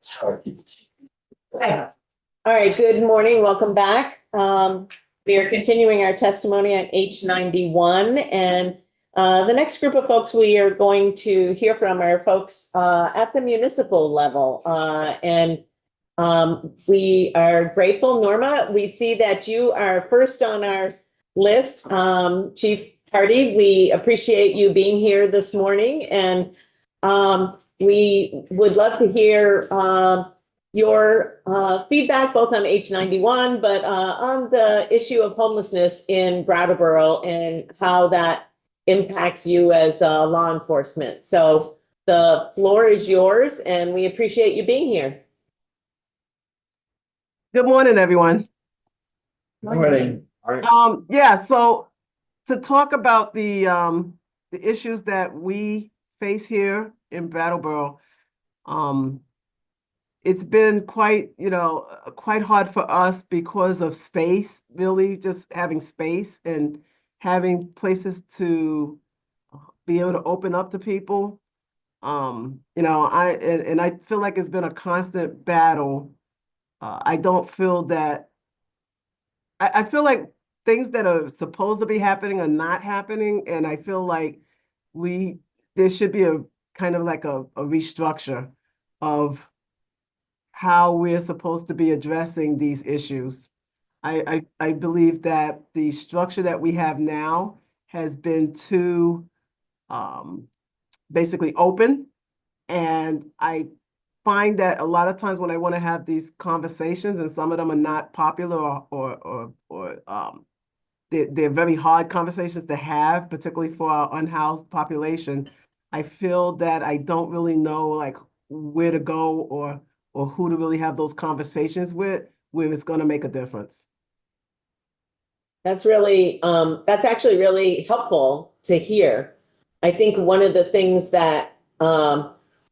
Sorry. Hi. All right, good morning, welcome back. We are continuing our testimony on H91, and the next group of folks we are going to hear from are folks at the municipal level. We are grateful. Norma, we see that you are first on our list. Chief Hardy, we appreciate you being here this morning, and we would love to hear your feedback both on H91, but on the issue of homelessness in Brattleboro and how that impacts you as law enforcement. So the floor is yours, and we appreciate you being here. Good morning, everyone. Good morning. Yeah, so to talk about the issues that we face here in Brattleboro, it's been quite hard for us because of space, really just having space and having places to be able to open up to people. I feel like it's been a constant battle. I don't feel that I feel like things that are supposed to be happening are not happening, and I feel like there should be a kind of like a restructure of how we're supposed to be addressing these issues. I believe that the structure that we have now has been too basically open, and I find that a lot of times when I want to have these conversations, and some of them are not popular or they're very hard conversations to have, particularly for our unhoused population. I feel that I don't really know like where to go or who to really have those conversations with where it's going to make a difference. That's actually really helpful to hear. I think one of the things that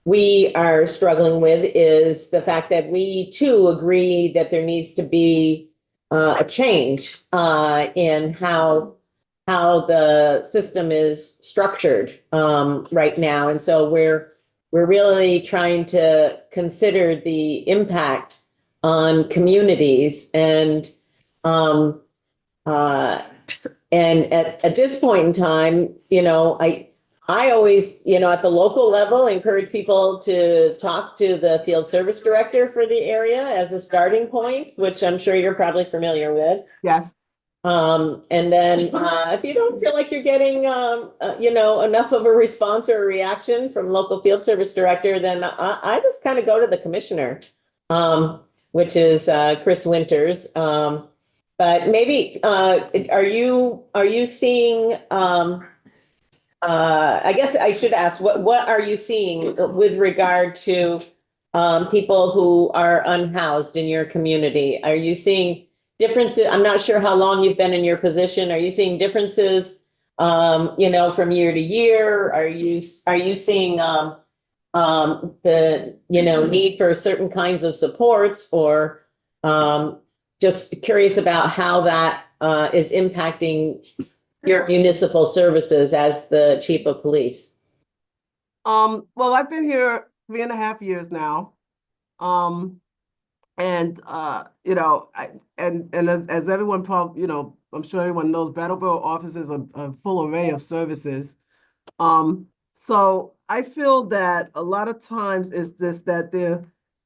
we are struggling with is the fact that we too agree that there needs to be a change in how the system is structured right now. And so we're really trying to consider the impact on communities and at this point in time, I always, at the local level, encourage people to talk to the field service director for the area as a starting point, which I'm sure you're probably familiar with. Yes. And then if you don't feel like you're getting, enough of a response or a reaction from local field service director, then I just kind of go to the commissioner, which is Chris Winters. But maybe are you seeing? I guess I should ask, what are you seeing with regard to people who are unhoused in your community? Are you seeing differences? I'm not sure how long you've been in your position. Are you seeing differences, from year to year? Are you seeing the need for certain kinds of supports, or just curious about how that is impacting your municipal services as the chief of police? Well, I've been here 3.5 years now. And as everyone probably, I'm sure everyone knows, Brattleboro offers a full array of services. So I feel that a lot of times it's just that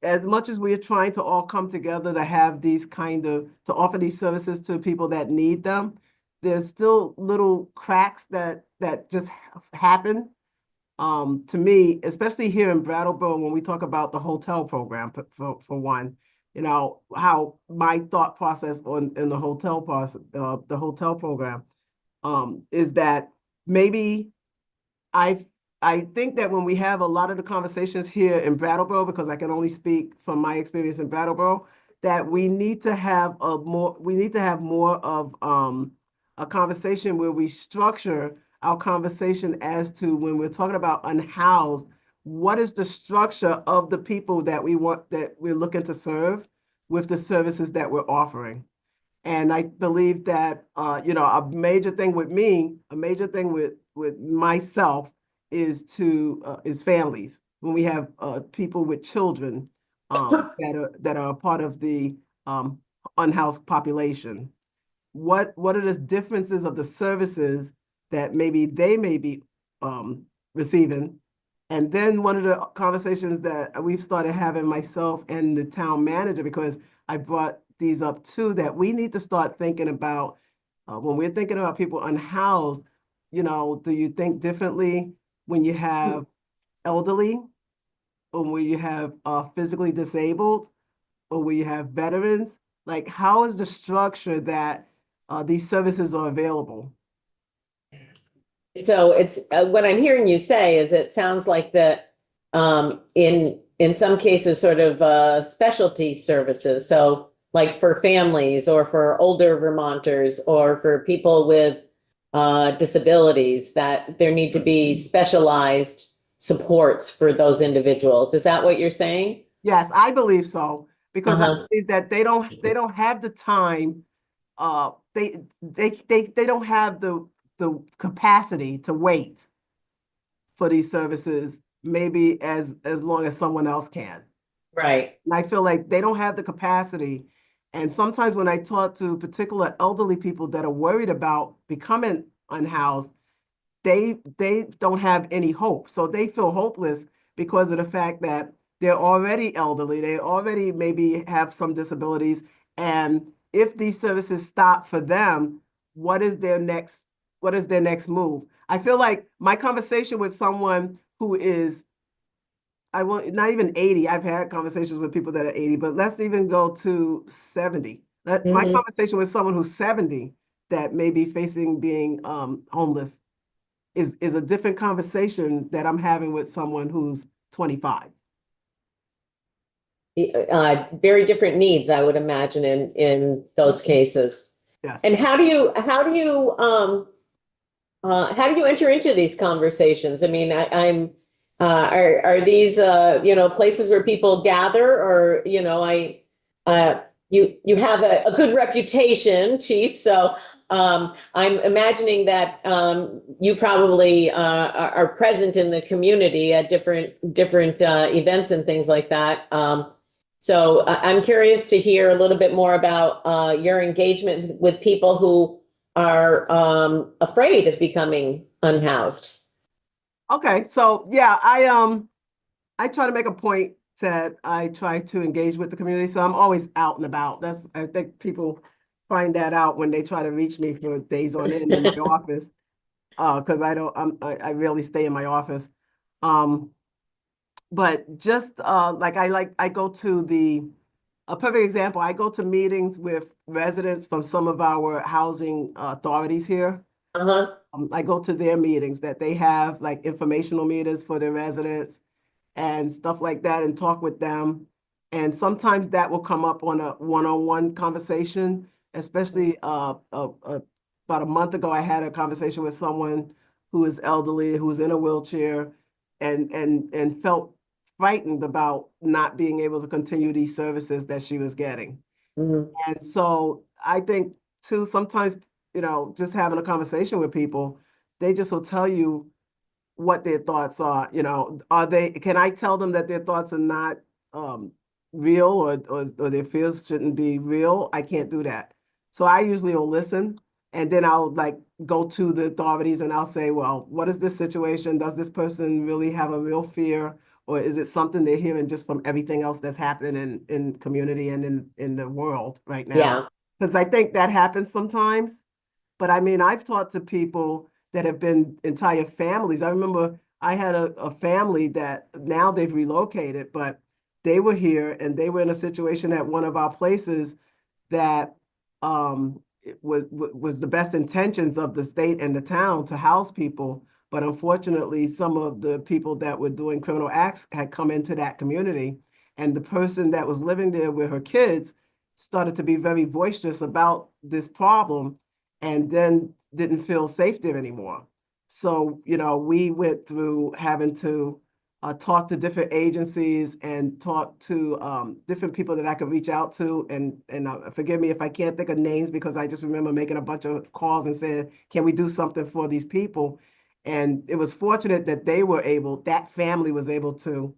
as much as we are trying to all come together to have to offer these services to people that need them, there's still little cracks that just happen. To me, especially here in Brattleboro, when we talk about the hotel program, for one, how my thought process in the hotel process, the hotel program, is that maybe I think that when we have a lot of the conversations here in Brattleboro, because I can only speak from my experience in Brattleboro, that we need to have more of a conversation where we structure our conversation as to when we're talking about unhoused, what is the structure of the people that we're looking to serve with the services that we're offering. And I believe that a major thing with myself is families. When we have people with children, that are a part of the unhoused population. What are the differences of the services that maybe they may be receiving? And then one of the conversations that we've started having, myself and the town manager, because I brought these up too, that we need to start thinking about when we're thinking about people unhoused, do you think differently when you have elderly, or when you have physically disabled, or when you have veterans? Like, how is the structure that these services are available? So it's what I'm hearing you say is it sounds like that in some cases sort of specialty services. So like for families or for older Vermonters or for people with disabilities, that there need to be specialized supports for those individuals. Is that what you're saying? Yes, I believe so, because I Uh-huh. believe that they don't have the time. They don't have the capacity to wait for these services, maybe as long as someone else can. Right. And I feel like they don't have the capacity. And sometimes when I talk to particular elderly people that are worried about becoming unhoused, they don't have any hope. So they feel hopeless because of the fact that they're already elderly, they already maybe have some disabilities. And if these services stop for them, what is their next move? I feel like my conversation with someone who is, I want not even 80. I've had conversations with people that are 80, but let's even go to 70. My Mhm. conversation with someone who's 70 that may be facing being homeless is a different conversation that I'm having with someone who's 25. Very different needs, I would imagine, in those cases. Yes. And how do you enter into these conversations? I mean, are these, places where people gather, or, you have a good reputation, Chief. So, I'm imagining that, you probably, are present in the community at different events and things like that. So I'm curious to hear a little bit more about, your engagement with people who are afraid of becoming unhoused. Okay. So yeah, I try to make a point that I try to engage with the community. So I'm always out and about. I think people find that out when they try to reach me for days on end in my office. Because I rarely stay in my office. Um, but just I go to a perfect example, I go to meetings with residents from some of our housing authorities here. Uh-huh. I go to their meetings that they have, like informational meetings for their residents and stuff like that, and talk with them. And sometimes that will come up on a one-on-one conversation, especially about a month ago, I had a conversation with someone who is elderly, who's in a wheelchair, and felt frightened about not being able to continue these services that she was getting. Mhm. And so I think too, sometimes, just having a conversation with people, they just will tell you what their thoughts are. Can I tell them that their thoughts are not um, real, or their fears shouldn't be real? I can't do that. So I usually will listen, and then I'll like go to the authorities and I'll say, well, what is this situation? Does this person really have a real fear? Or is it something they're hearing just from everything else that's happening in community and in the world right now? Yeah. Because I think that happens sometimes. But I mean, I've talked to people that have been entire families. I remember I had a family that now they've relocated, but they were here and they were in a situation at one of our places that it was the best intentions of the state and the town to house people. But unfortunately, some of the people that were doing criminal acts had come into that community. And the person that was living there with her kids started to be very boisterous about this problem, and then didn't feel safe there anymore. So, we went through having to talk to different agencies and talk to different people that I could reach out to. And forgive me if I can't think of names, because I just remember making a bunch of calls and saying, can we do something for these people? And it was fortunate that that family was able to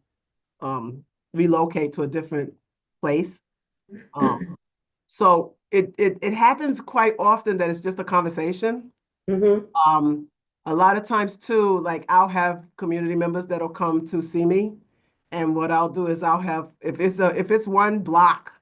um, relocate to a different place. Um, so it happens quite often that it's just a conversation. Mhm. A lot of times too, like I'll have community members that'll come to see me. And what I'll do is I'll have, if it's one block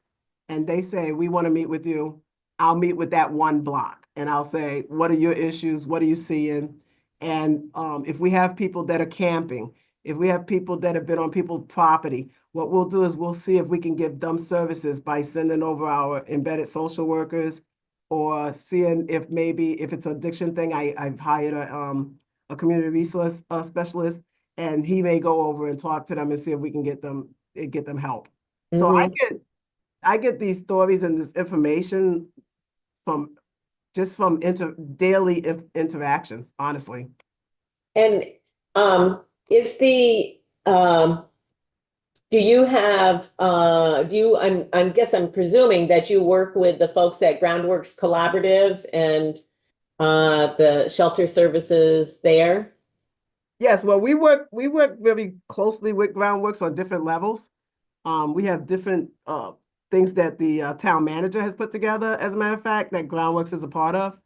and they say, we want to meet with you, I'll meet with that one block. And I'll say, what are your issues? What are you seeing? And if we have people that are camping, if we have people that have been on people's property, what we'll do is we'll see if we can give them services by sending over our embedded social workers or seeing if maybe if it's an addiction thing, I've hired a community resource specialist, and he may go over and talk to them and see if we can get them help. So Mhm. I get these stories and this information from just from daily interactions, honestly. And is the do you have I'm guess I'm presuming that you work with the folks at Groundworks Collaborative and the shelter services there? Yes, well, we work very closely with Groundworks on different levels. We have different things that the town manager has put together, as a matter of fact, that Groundworks is a part of.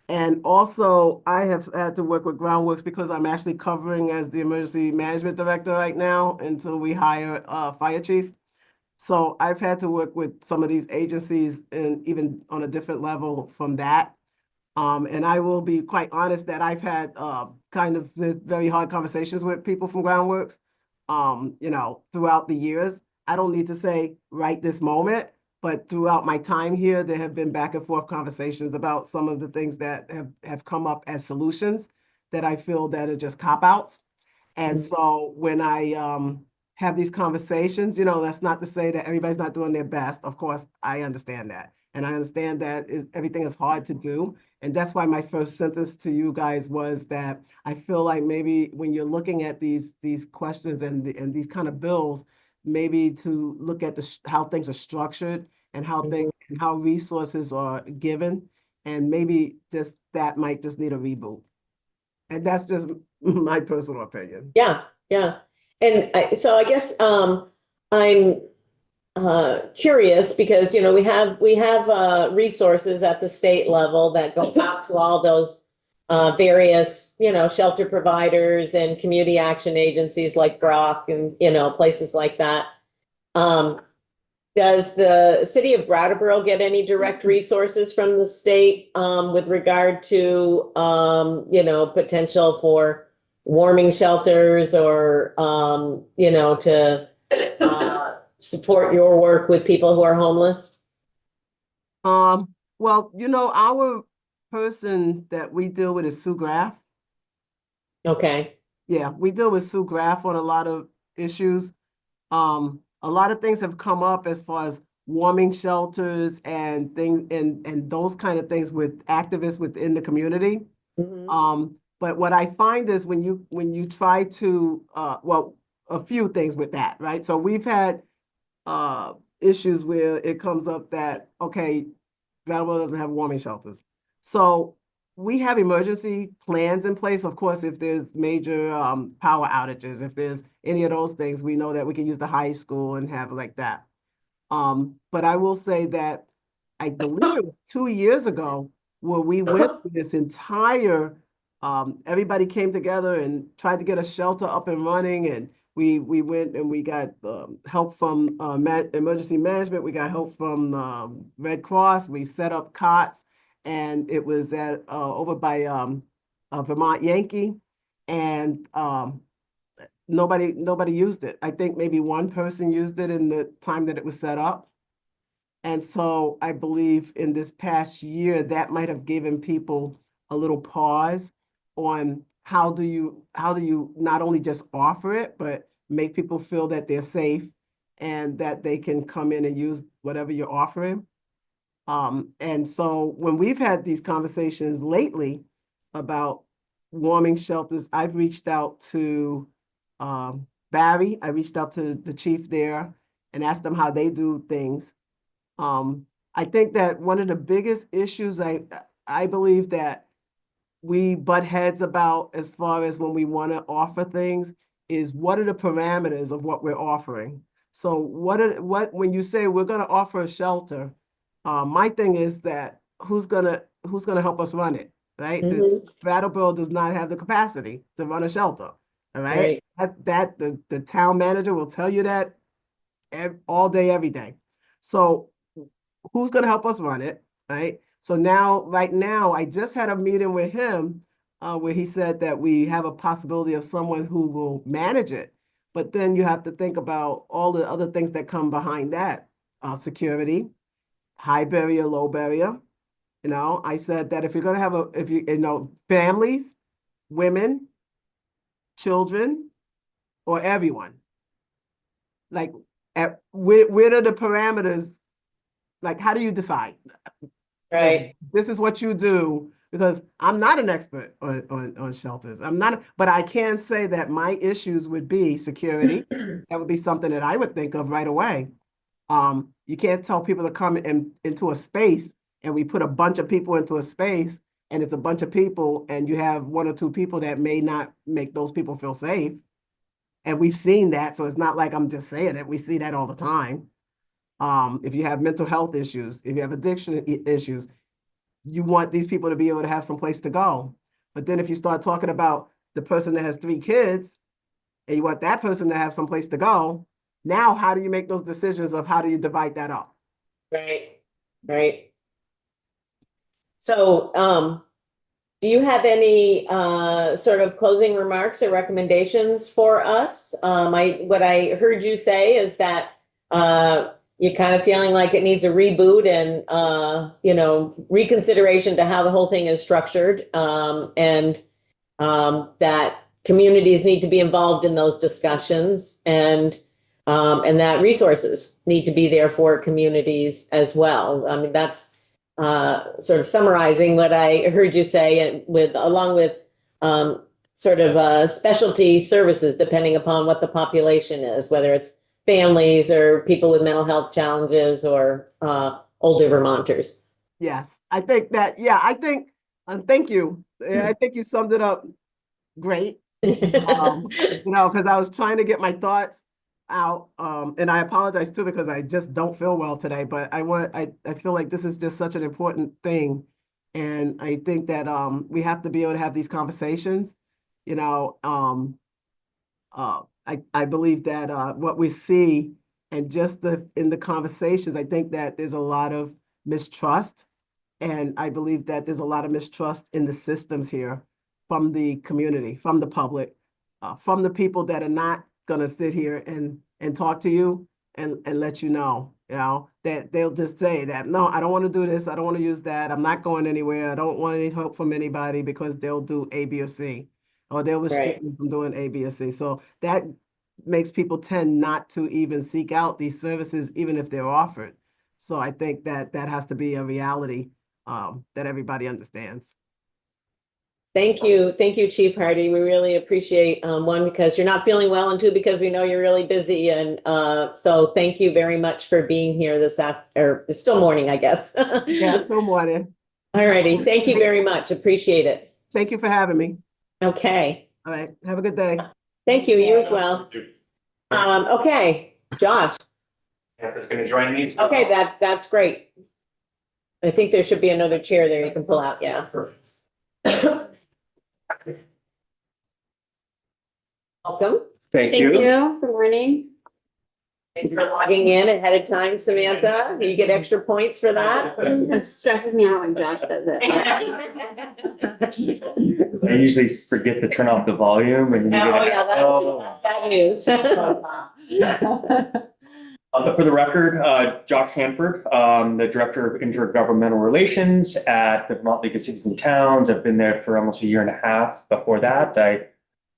And also, I have had to work with Groundworks because I'm actually covering as the emergency management director right now until we hire a fire chief. So I've had to work with some of these agencies and even on a different level from that. And I will be quite honest that I've had kind of very hard conversations with people from Groundworks, throughout the years. I don't need to say right this moment, but throughout my time here, there have been back and forth conversations about some of the things that have come up as solutions that I feel that are just cop-outs. And so when I have these conversations, that's not to say that everybody's not doing their best. Of course, I understand that. And I understand that everything is hard to do. And that's why my first sentence to you guys was that I feel like maybe when you're looking at these questions and these kind of bills, maybe to look at how things are structured and how resources are given, and maybe just that might just need a reboot. And that's just my personal opinion. Yeah, yeah. And so I guess I'm curious because we have resources at the state level that go out to all those various shelter providers and community action agencies like Brock and places like that. Um, does the city of Brattleboro get any direct resources from the state with regard to potential for warming shelters or to support your work with people who are homeless? Well, our person that we deal with is Sue Graff. Okay. Yeah, we deal with Sue Graff on a lot of issues. A lot of things have come up as far as warming shelters and those kind of things with activists within the community. Mhm. But what I find is when you try to a few things with that, right? So we've had issues where it comes up that, okay, Brattleboro doesn't have warming shelters. So we have emergency plans in place. Of course, if there's major power outages, if there's any of those things, we know that we can use the high school and have like that. But I will say that I believe it was 2 years ago where we went through this entire, everybody came together and tried to get a shelter up and running, and we went and we got help from emergency management. We got help from Red Cross. We set up cots, and it was at over by Vermont Yankee, and nobody used it. I think maybe one person used it in the time that it was set up. And so I believe in this past year, that might have given people a little pause on how do you not only just offer it, but make people feel that they're safe and that they can come in and use whatever you're offering. And so when we've had these conversations lately about warming shelters, I've reached out to Barry. I reached out to the chief there and asked them how they do things. I think that one of the biggest issues I believe that we butt heads about as far as when we want to offer things is what are the parameters of what we're offering. So when you say we're gonna offer a shelter, my thing is that who's gonna help us run it, right? The Mhm. Brattleboro does not have the capacity to run a shelter, all right? Right. The town manager will tell you that all day, every day. So who's gonna help us run it, right? So right now, I just had a meeting with him where he said that we have a possibility of someone who will manage it. But then you have to think about all the other things that come behind that. Security, high barrier, low barrier. You know, I said that if you're gonna have families, women, children, or everyone, like where are the parameters? Like, how do you decide that Right. this is what you do? Because I'm not an expert on shelters. I'm not, but I can say that my issues would be security. That would be something that I would think of right away. You can't tell people to come into a space and we put a bunch of people into a space and it's a bunch of people and you have one or two people that may not make those people feel safe. And we've seen that, so it's not like I'm just saying it. We see that all the time. If you have mental health issues, if you have addiction issues, you want these people to be able to have some place to go. But then if you start talking about the person that has 3 kids and you want that person to have some place to go, now how do you make those decisions of how do you divide that up? Right. Right. So, do you have any sort of closing remarks or recommendations for us? What I heard you say is that you're kind of feeling like it needs a reboot and reconsideration to how the whole thing is structured, and that communities need to be involved in those discussions, and that resources need to be there for communities as well. I mean, that's sort of summarizing what I heard you say, and along with sort of specialty services, depending upon what the population is, whether it's families or people with mental health challenges or older Vermonters. Yes, I think that, yeah, thank you. I think you summed it up great. Because I was trying to get my thoughts out. And I apologize too, because I just don't feel well today, but I feel like this is just such an important thing. And I think that we have to be able to have these conversations. I believe that what we see and just in the conversations, I think that there's a lot of mistrust. And I believe that there's a lot of mistrust in the systems here from the community, from the public, from the people that are not going to sit here and talk to you and let you know, that they'll just say that, no, I don't want to do this. I don't want to use that. I'm not going anywhere. I don't want any help from anybody because they'll do A, B, or C, or they'll restrict me from doing A, B, or C. So that makes people tend not to even seek out these services, even if they're offered. So I think that has to be a reality that everybody understands. Thank you. Thank you, Chief Hardy. We really appreciate, one, because you're not feeling well, and two, because we know you're really busy. And so thank you very much for being here or it's still morning, I guess. Yeah, it's still morning. All righty. Thank you very much. Appreciate it. Thank you for having me. Okay. All right. Have a good day. Thank you. You as well. Okay, Josh. Samantha's gonna join me. Okay, that's great. I think there should be another chair there you can pull out. Yeah. Perfect. Welcome. Thank Thank you. you. Good morning. Thanks for logging in ahead of time, Samantha. You get extra points for that. It stresses me out when Josh does it. I usually forget to turn off the volume and you Oh, get. yeah, that's bad news. But for the record, Josh Hanford, the Director of Intergovernmental Relations at the Vermont League of Cities and Towns. I've been there for almost a year and a half. Before that, I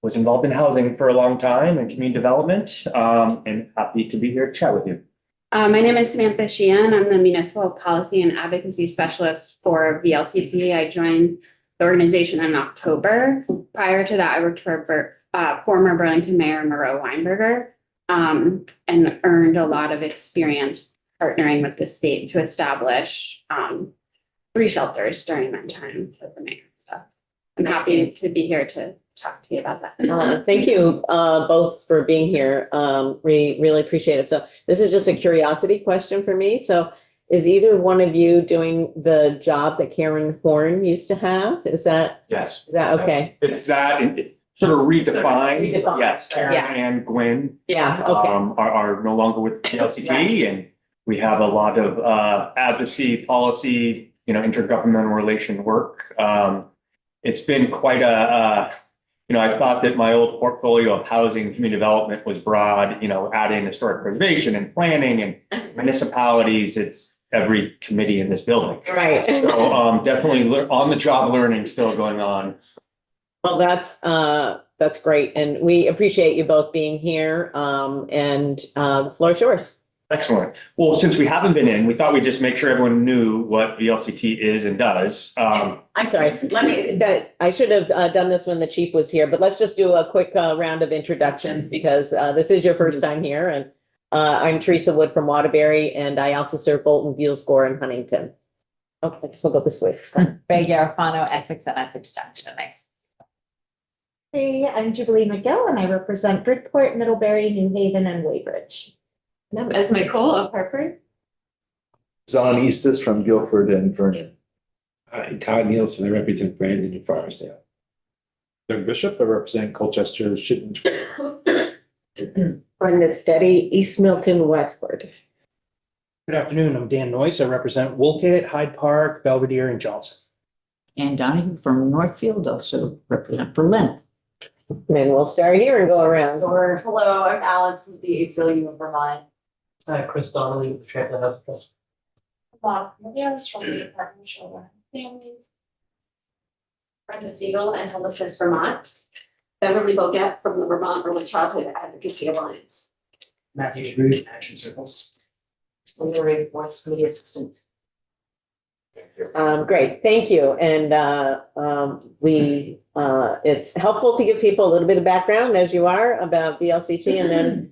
was involved in housing for a long time and community development, and happy to be here to chat with you. My name is Samantha Sheehan. I'm the Municipal Policy and Advocacy Specialist for VLCT. I joined the organization in October. Prior to that, I worked for former Burlington Mayor Moreau Weinberger, and earned a lot of experience partnering with the state to establish 3 shelters during my time with the mayor. So I'm happy to be here to talk to you about that. Thank you, both for being here. We really appreciate it. So this is just a curiosity question for me. So is either one of you doing the job that Karen Horn used to have? Is that Yes. okay? It's that, it sort of redefined. Redefined. Yes, Karen Yeah. and Gwen Yeah, okay. are no longer with VLCT, and we have a lot of advocacy, policy, intergovernmental relation work. It's been quite I thought that my old portfolio of housing, community development was broad, adding historic preservation and planning and municipalities. It's every committee in this building. Right. So definitely on the job learning still going on. Well, that's great. And we appreciate you both being here. And the floor is yours. Excellent. Well, since we haven't been in, we thought we'd just make sure everyone knew what VLCT is and does. I'm sorry, I should have done this when the chief was here, but let's just do a quick round of introductions because this is your first time here. And I'm Teresa Wood from Waterbury, and I also serve Bolton, Buellscore, and Huntington. Oh, I guess we'll go this way. Ray Garofano, Essex and Essex Junction. Nice. Hey, I'm Jubilee McGill and I represent Bridgeport, Middlebury, New Haven, and Weybridge. I'm Esme Cole of Hartford. Zon Eastis from Guilford and Vernon. Hi, Todd Nielsen, I represent Brandon and Forestdale. Doug Bishop, I represent Colchester, Chittenden. Brenda Steady, East Milton, Westford. Good afternoon, I'm Dan Noyce. I represent Woolgate, Hyde Park, Belvedere, and Johnson. And Donahue from Northfield, also represent Berlin. And we'll start here and go around. Hello, I'm Alex with the ACLU of Vermont. Hi, Chris Donnelly with the Champlain House Trust. Maria was from the Department of Children and Families. Brenda Siegel and Homelessness Vermont. Beverly Boget from the Vermont Early Childhood Advocacy Alliance. Matthew DeGroot, Action Circles. Missouri Voice Media Assistant. Great, thank you. And it's helpful to give people a little bit of background as you are about VLCT and then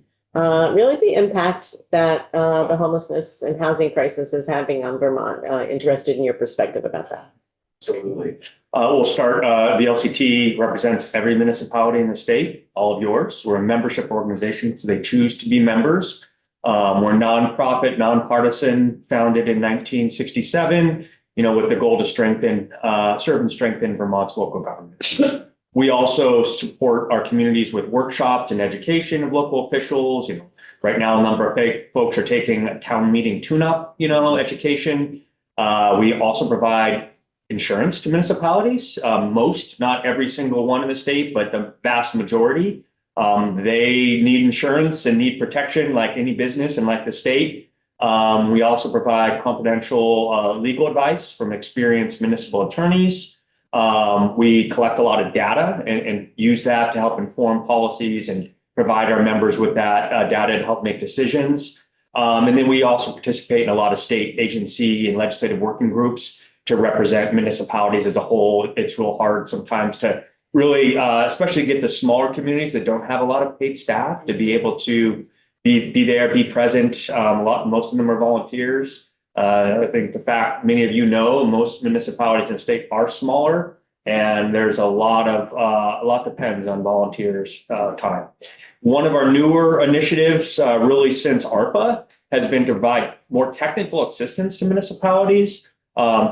really the impact that the homelessness and housing crisis is having on Vermont. Interested in your perspective about that. Absolutely. We'll start. VLCT represents every municipality in the state, all of yours. We're a membership organization, so they choose to be members. We're nonprofit, nonpartisan, founded in 1967, with the goal to serve and strengthen Vermont's local government. We also support our communities with workshops and education of local officials. Right now, a number of folks are taking a town meeting tune-up, education. We also provide insurance to municipalities. Most, not every single one in the state, but the vast majority. They need insurance and need protection like any business and like the state. We also provide confidential legal advice from experienced municipal attorneys. We collect a lot of data and use that to help inform policies and provide our members with that data to help make decisions. And then we also participate in a lot of state agency and legislative working groups to represent municipalities as a whole. It's real hard sometimes to really, especially get the smaller communities that don't have a lot of paid staff to be able to be there, be present. Most of them are volunteers. I think the fact many of most municipalities in the state are smaller, and there's a lot depends on volunteers' time. One of our newer initiatives, really since ARPA, has been to provide more technical assistance to municipalities.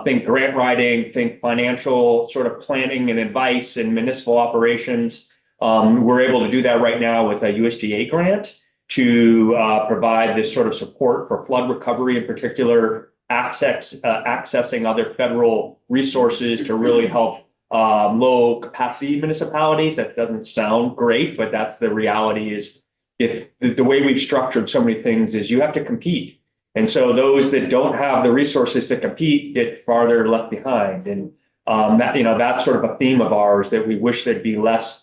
Think grant writing, think financial sort of planning and advice in municipal operations. We're able to do that right now with a USDA grant to provide this sort of support for flood recovery, in particular, accessing other federal resources to really help low capacity municipalities. That doesn't sound great, but that's the reality. Is if the way we've structured so many things is you have to compete. And so those that don't have the resources to compete get farther left behind. And that's sort of a theme of ours, that we wish there'd be less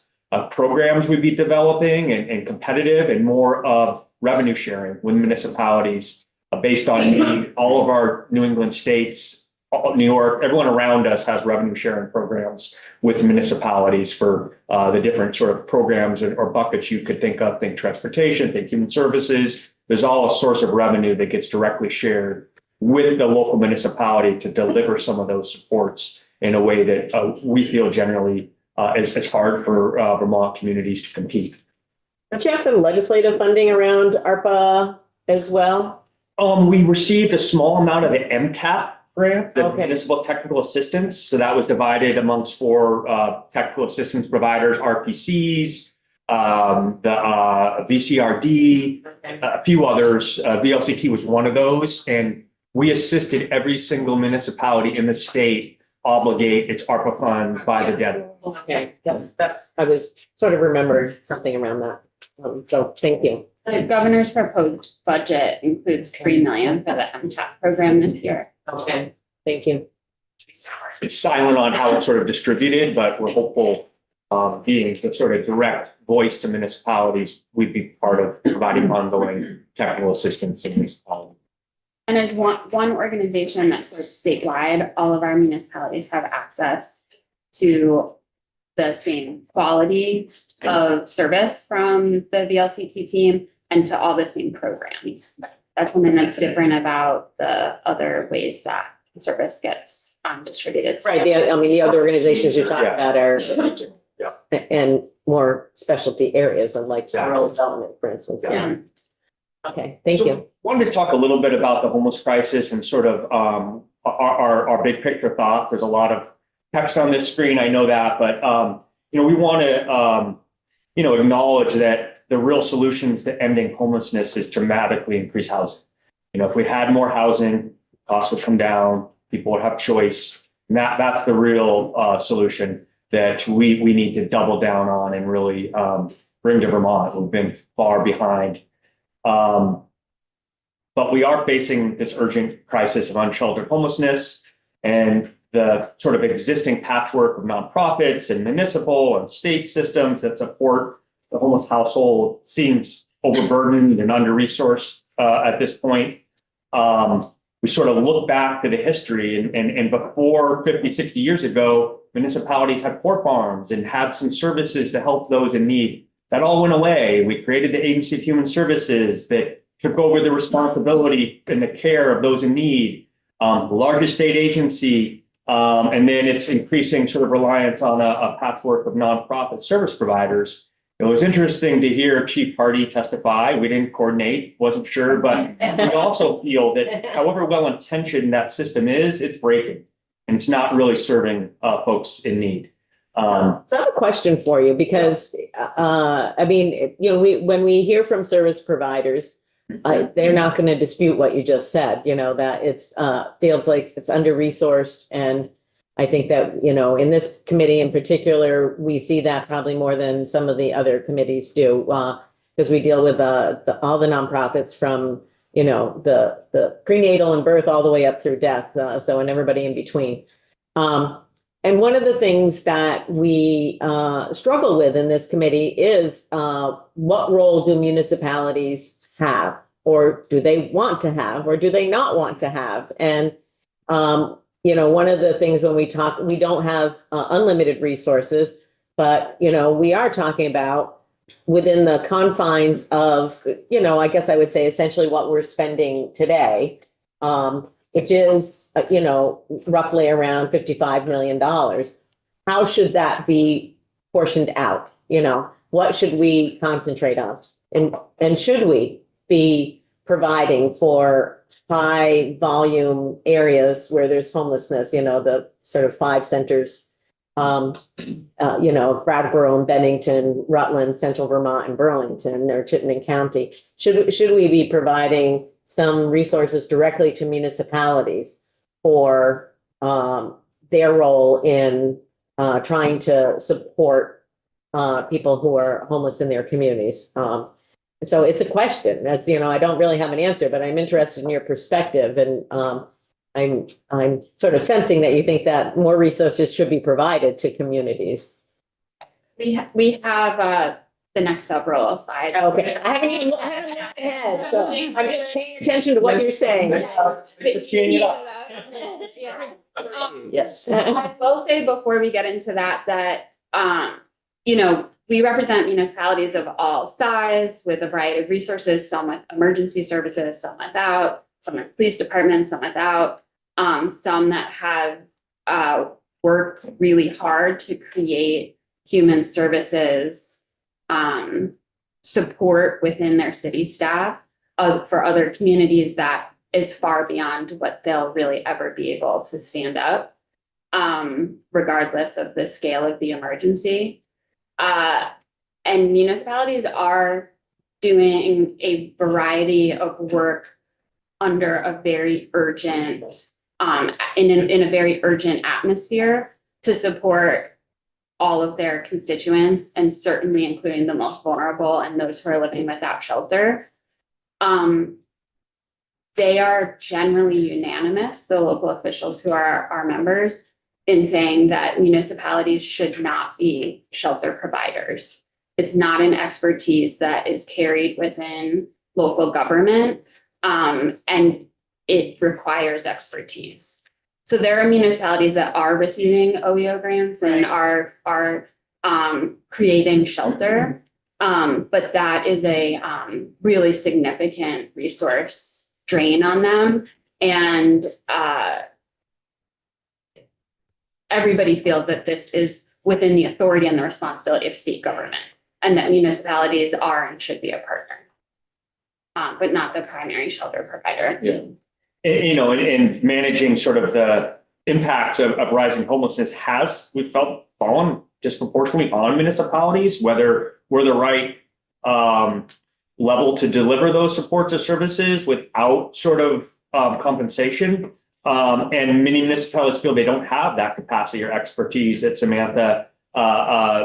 programs we'd be developing and competitive and more of revenue sharing with municipalities based on need. All of our New England states, New York, everyone around us has revenue sharing programs with municipalities for the different sort of programs or buckets you could think of. Think transportation, think human services. There's all a source of revenue that gets directly shared with the local municipality to deliver some of those supports in a way that we feel generally it's hard for Vermont communities to compete. Don't you have some legislative funding around ARPA as well? We received a small amount of the MTAP grant, the Okay. Municipal Technical Assistance. So that was divided amongst four technical assistance providers, RPCs, the VCRD, a few others. VLCT was one of those. And we assisted every single municipality in the state obligate its ARPA funds by the deadline. Okay, I was sort of remembered something around that. So thank you. The governor's proposed budget includes 3 million for the MTAP program this year. Okay, thank you. It's silent on how it's sort of distributed, but we're hopeful, being the sort of direct voice to municipalities, we'd be part of providing ongoing technical assistance in municipalities. And as one organization that serves statewide, all of our municipalities have access to the same quality of service from the VLCT team and to all the same programs. That's something that's different about the other ways that service gets distributed. Right, the other organizations you're talking about are and more specialty areas unlike rural development, for instance. Yeah. Okay, thank So, you. Wanted to talk a little bit about the homeless crisis and sort of our big picture thought. There's a lot of text on this screen, I know that, but we want to acknowledge that the real solutions to ending homelessness is dramatically increase housing. If we had more housing, costs would come down, people would have choice. And that's the real solution that we need to double down on and really bring to Vermont. We've been far behind. But we are facing this urgent crisis of unsheltered homelessness, and the sort of existing patchwork of nonprofits and municipal and state systems that support the homeless household seems overburdened and under-resourced at this point. We sort of look back to the history and before 50, 60 years ago, municipalities had poor farms and had some services to help those in need. That all went away. We created the Agency of Human Services that took over the responsibility and the care of those in need. The largest state agency, and then it's increasing sort of reliance on a patchwork of nonprofit service providers. It was interesting to hear Chief Hardy testify. We didn't coordinate, wasn't sure, but we also feel that however well-intentioned that system is, it's breaking and it's not really serving folks in need. So I have a question for you because, when we hear from service providers, they're not going to dispute what you just said, that it's feels like it's under-resourced. And I think that, in this committee in particular, we see that probably more than some of the other committees do, because we deal with all the nonprofits from, the prenatal and birth all the way up through death. And everybody in between. And one of the things that we struggle with in this committee is what role do municipalities have, or do they want to have, or do they not want to have? And, one of the things when we talk, we don't have unlimited resources, but, we are talking about within the confines of, I guess I would say essentially what we're spending today, which is, roughly around $55 million. How should that be portioned out? What should we concentrate on? And should we be providing for high volume areas where there's homelessness, the sort of 5 centers, Brattleboro and Bennington, Rutland, Central Vermont, and Burlington, or Chittenden County. Should we be providing some resources directly to municipalities for their role in trying to support people who are homeless in their communities? So it's a question. That's, I don't really have an answer, but I'm interested in your perspective. And I'm sort of sensing that you think that more resources should be provided to communities. We have the next several slides. Okay, I haven't even looked ahead, so I'm just paying attention to what you're saying. Yes. I will say before we get into that, we represent municipalities of all size with a variety of resources, some with emergency services, some without, some with police departments, some without, some that have worked really hard to create human services support within their city staff for other communities that is far beyond what they'll really ever be able to stand up, regardless of the scale of the emergency. And municipalities are doing a variety of work under a very urgent, in a very urgent atmosphere to support all of their constituents, and certainly including the most vulnerable and those who are living without shelter. They are generally unanimous, the local officials who are our members, in saying that municipalities should not be shelter providers. It's not an expertise that is carried within local government, and it requires expertise. So there are municipalities that are receiving OEO grants and are creating shelter, but that is a really significant resource drain on them, and everybody feels that this is within the authority and the responsibility of state government, and that municipalities are and should be a partner, but not the primary shelter provider. Yeah. And managing sort of the impacts of rising homelessness we felt, fallen disproportionately on municipalities, whether we're the right level to deliver those supports or services without sort of compensation. And many municipalities feel they don't have that capacity or expertise that Samantha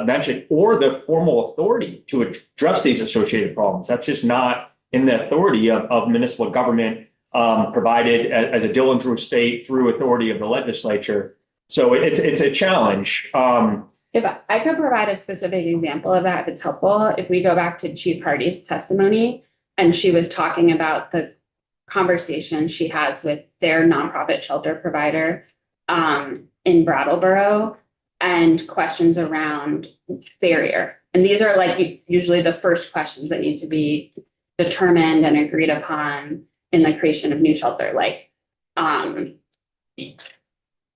mentioned, or the formal authority to address these associated problems. That's just not in the authority of municipal government, provided as a deal through state through authority of the legislature. So it's a challenge. If I could provide a specific example of that, if it's helpful, if we go back to Chief Hardy's testimony, and she was talking about the conversation she has with their nonprofit shelter provider in Brattleboro, and questions around barrier. And these are like usually the first questions that need to be determined and agreed upon in the creation of new shelter, like,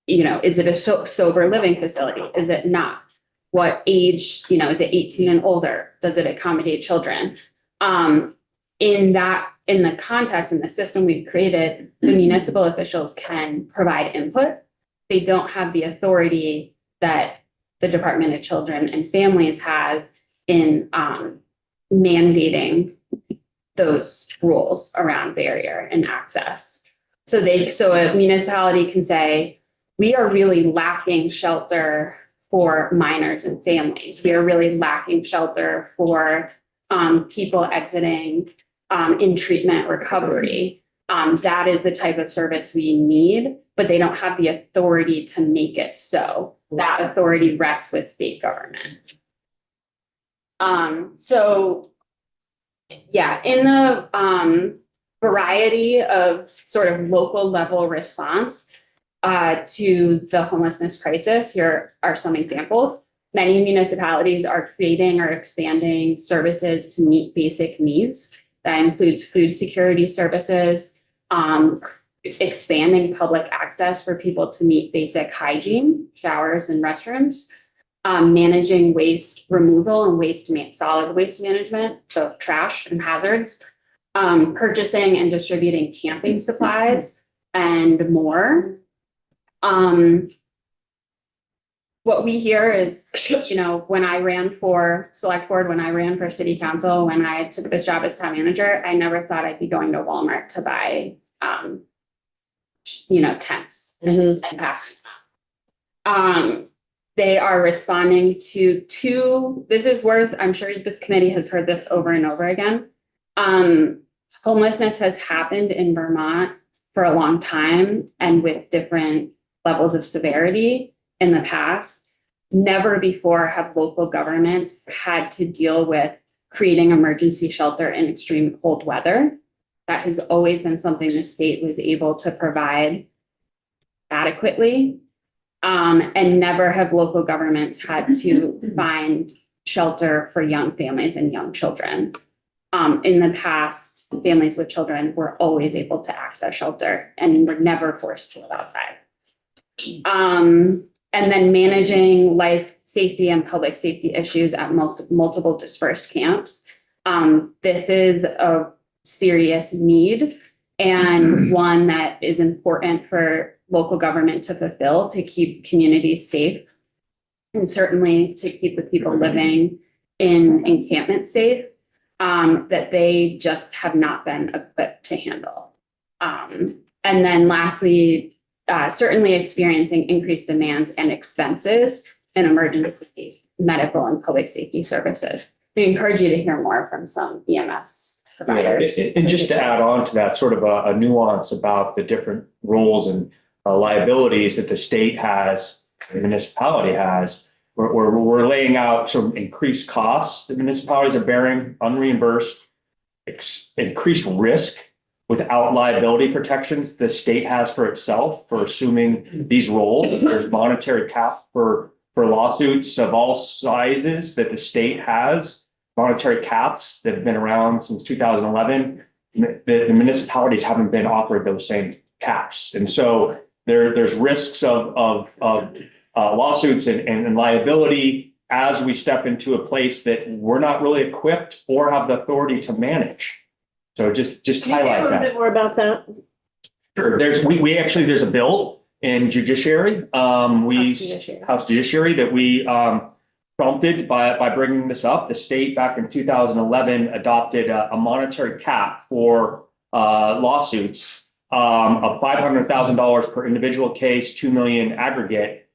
is it a sober living facility? Is it not? What age, is it 18 and older? Does it accommodate children? In the context, in the system we've created, the municipal officials can provide input. They don't have the authority that the Department of Children and Families has in mandating those rules around barrier and access. So a municipality can say, we are really lacking shelter for minors and families. We are really lacking shelter for people exiting in treatment recovery. That is the type of service we need, but they don't have the authority to make it so. That authority rests with state government. In the variety of sort of local level response to the homelessness crisis, here are some examples. Many municipalities are creating or expanding services to meet basic needs. That includes food security services, expanding public access for people to meet basic hygiene, showers and restrooms, managing waste removal and solid waste management, so trash and hazards, purchasing and distributing camping supplies, and more. What we hear is, when I ran for select board, when I ran for city council, when I took this job as town manager, I never thought I'd be going to Walmart to buy, tents and pass. They are responding to two, I'm sure this committee has heard this over and over again. Homelessness has happened in Vermont for a long time and with different levels of severity in the past. Never before have local governments had to deal with creating emergency shelter in extreme cold weather. That has always been something the state was able to provide adequately. And never have local governments had to find shelter for young families and young children. In the past, families with children were always able to access shelter and were never forced to live outside. And then managing life safety and public safety issues at multiple dispersed camps. This is a serious need and one that is important for local government to fulfill to keep communities safe and certainly to keep the people living in encampments safe, that they just have not been equipped to handle. And then lastly, certainly experiencing increased demands and expenses in emergencies, medical and public safety services. We encourage you to hear more from some EMS providers. And just to add on to that, sort of a nuance about the different roles and liabilities that the state has, the municipality has, we're laying out some increased costs that municipalities are bearing, unreimbursed, increased risk without liability protections the state has for itself for assuming these roles. There's monetary cap for lawsuits of all sizes that the state has, monetary caps that have been around since 2011. The municipalities haven't been offered those same caps. And so there's risks of lawsuits and liability as we step into a place that we're not really equipped or have the authority to manage. So just Can you say a highlight little bit that. more about that? Sure. There's a bill in judiciary. House Judiciary that we prompted by bringing this up. The state back in 2011 adopted a monetary cap for lawsuits of $500,000 per individual case, 2 million aggregate.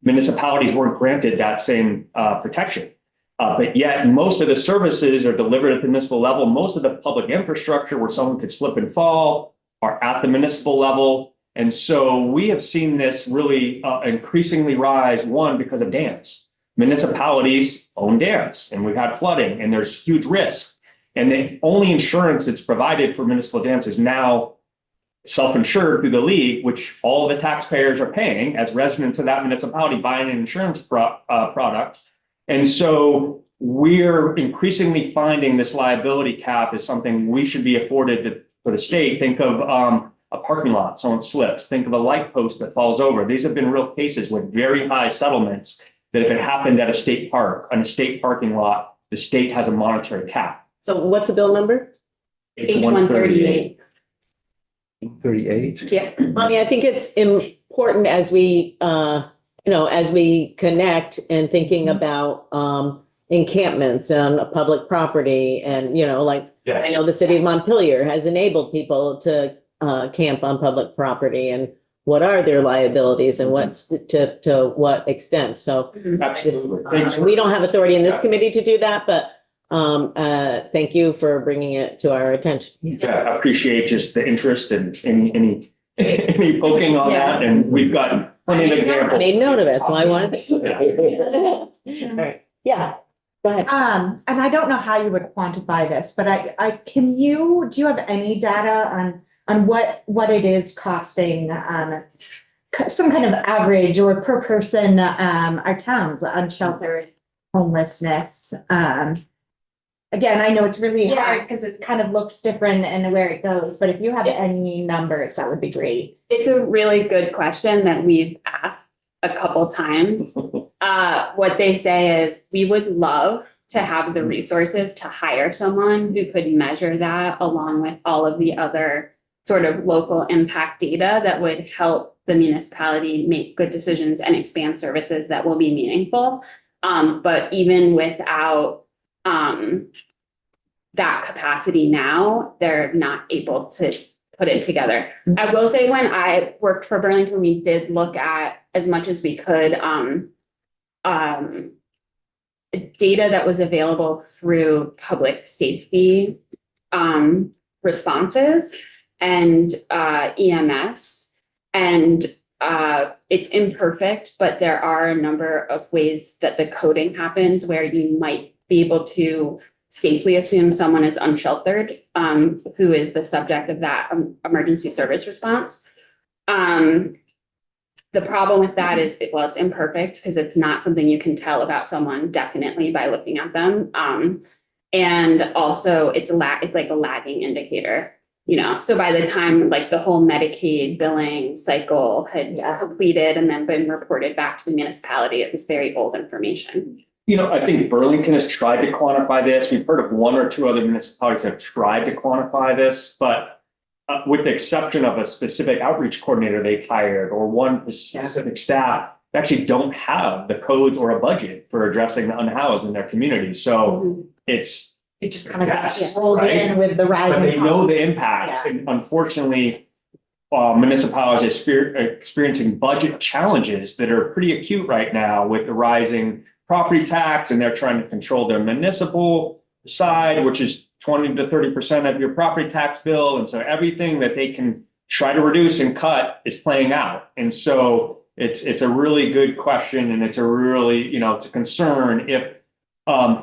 Municipalities weren't granted that same protection. But yet most of the services are delivered at the municipal level. Most of the public infrastructure where someone could slip and fall are at the municipal level. And so we have seen this really increasingly rise, one, because of dams. Municipalities own dams and we've had flooding and there's huge risk. And the only insurance that's provided for municipal dams is now self-insured through the league, which all of the taxpayers are paying as residents of that municipality buying an insurance product. And so we're increasingly finding this liability cap is something we should be afforded for the state. Think of a parking lot, someone slips. Think of a light post that falls over. These have been real cases with very high settlements that have happened at a state park, on a state parking lot. The state has a monetary cap. So what's the bill number? H138. 38. Yeah. I mean, I think it's important as we, as we connect and thinking about encampments on public property and, I know the city of Montpelier has enabled people to camp on public property and what are their liabilities and what's to what extent. So Absolutely. we don't have authority in this committee to do that, but thank you for bringing it to our attention. Yeah, I appreciate just the interest and any poking on that. And we've got plenty of I examples. made note of it, so I wanted to. Yeah, go ahead. And I don't know how you would quantify this, but do you have any data on what it is costing, some kind of average or per person, our towns, unsheltered homelessness? Again, I know it's really hard because it kind of looks different and where it goes, but if you have any numbers, that would be great. It's a really good question that we've asked a couple times. What they say is we would love to have the resources to hire someone who could measure that along with all of the other sort of local impact data that would help the municipality make good decisions and expand services that will be meaningful. But even without that capacity now, they're not able to put it together. I will say when I worked for Burlington, we did look at as much as we could data that was available through public safety responses and EMS. And it's imperfect, but there are a number of ways that the coding happens where you might be able to safely assume someone is unsheltered, who is the subject of that emergency service response. The problem with that is, it's imperfect because it's not something you can tell about someone definitely by looking at them. And also it's like a lagging indicator. So by the time like the whole Medicaid billing cycle had completed and then been reported back to the municipality, it was very old information. I think Burlington has tried to quantify this. We've heard of one or two other municipalities that have tried to quantify this, but with the exception of a specific outreach coordinator they've hired or one specific staff, they actually don't have the codes or a budget for addressing the unhoused in their community. So it's It just kind of got Yes, pulled right. in with the rising But they know costs. the impacts, Yeah. and unfortunately, municipalities are experiencing budget challenges that are pretty acute right now with the rising property tax, and they're trying to control their municipal side, which is 20 to 30% of your property tax bill, and so everything that they can try to reduce and cut is playing out. And so it's a really good question, and it's a really, it's a concern if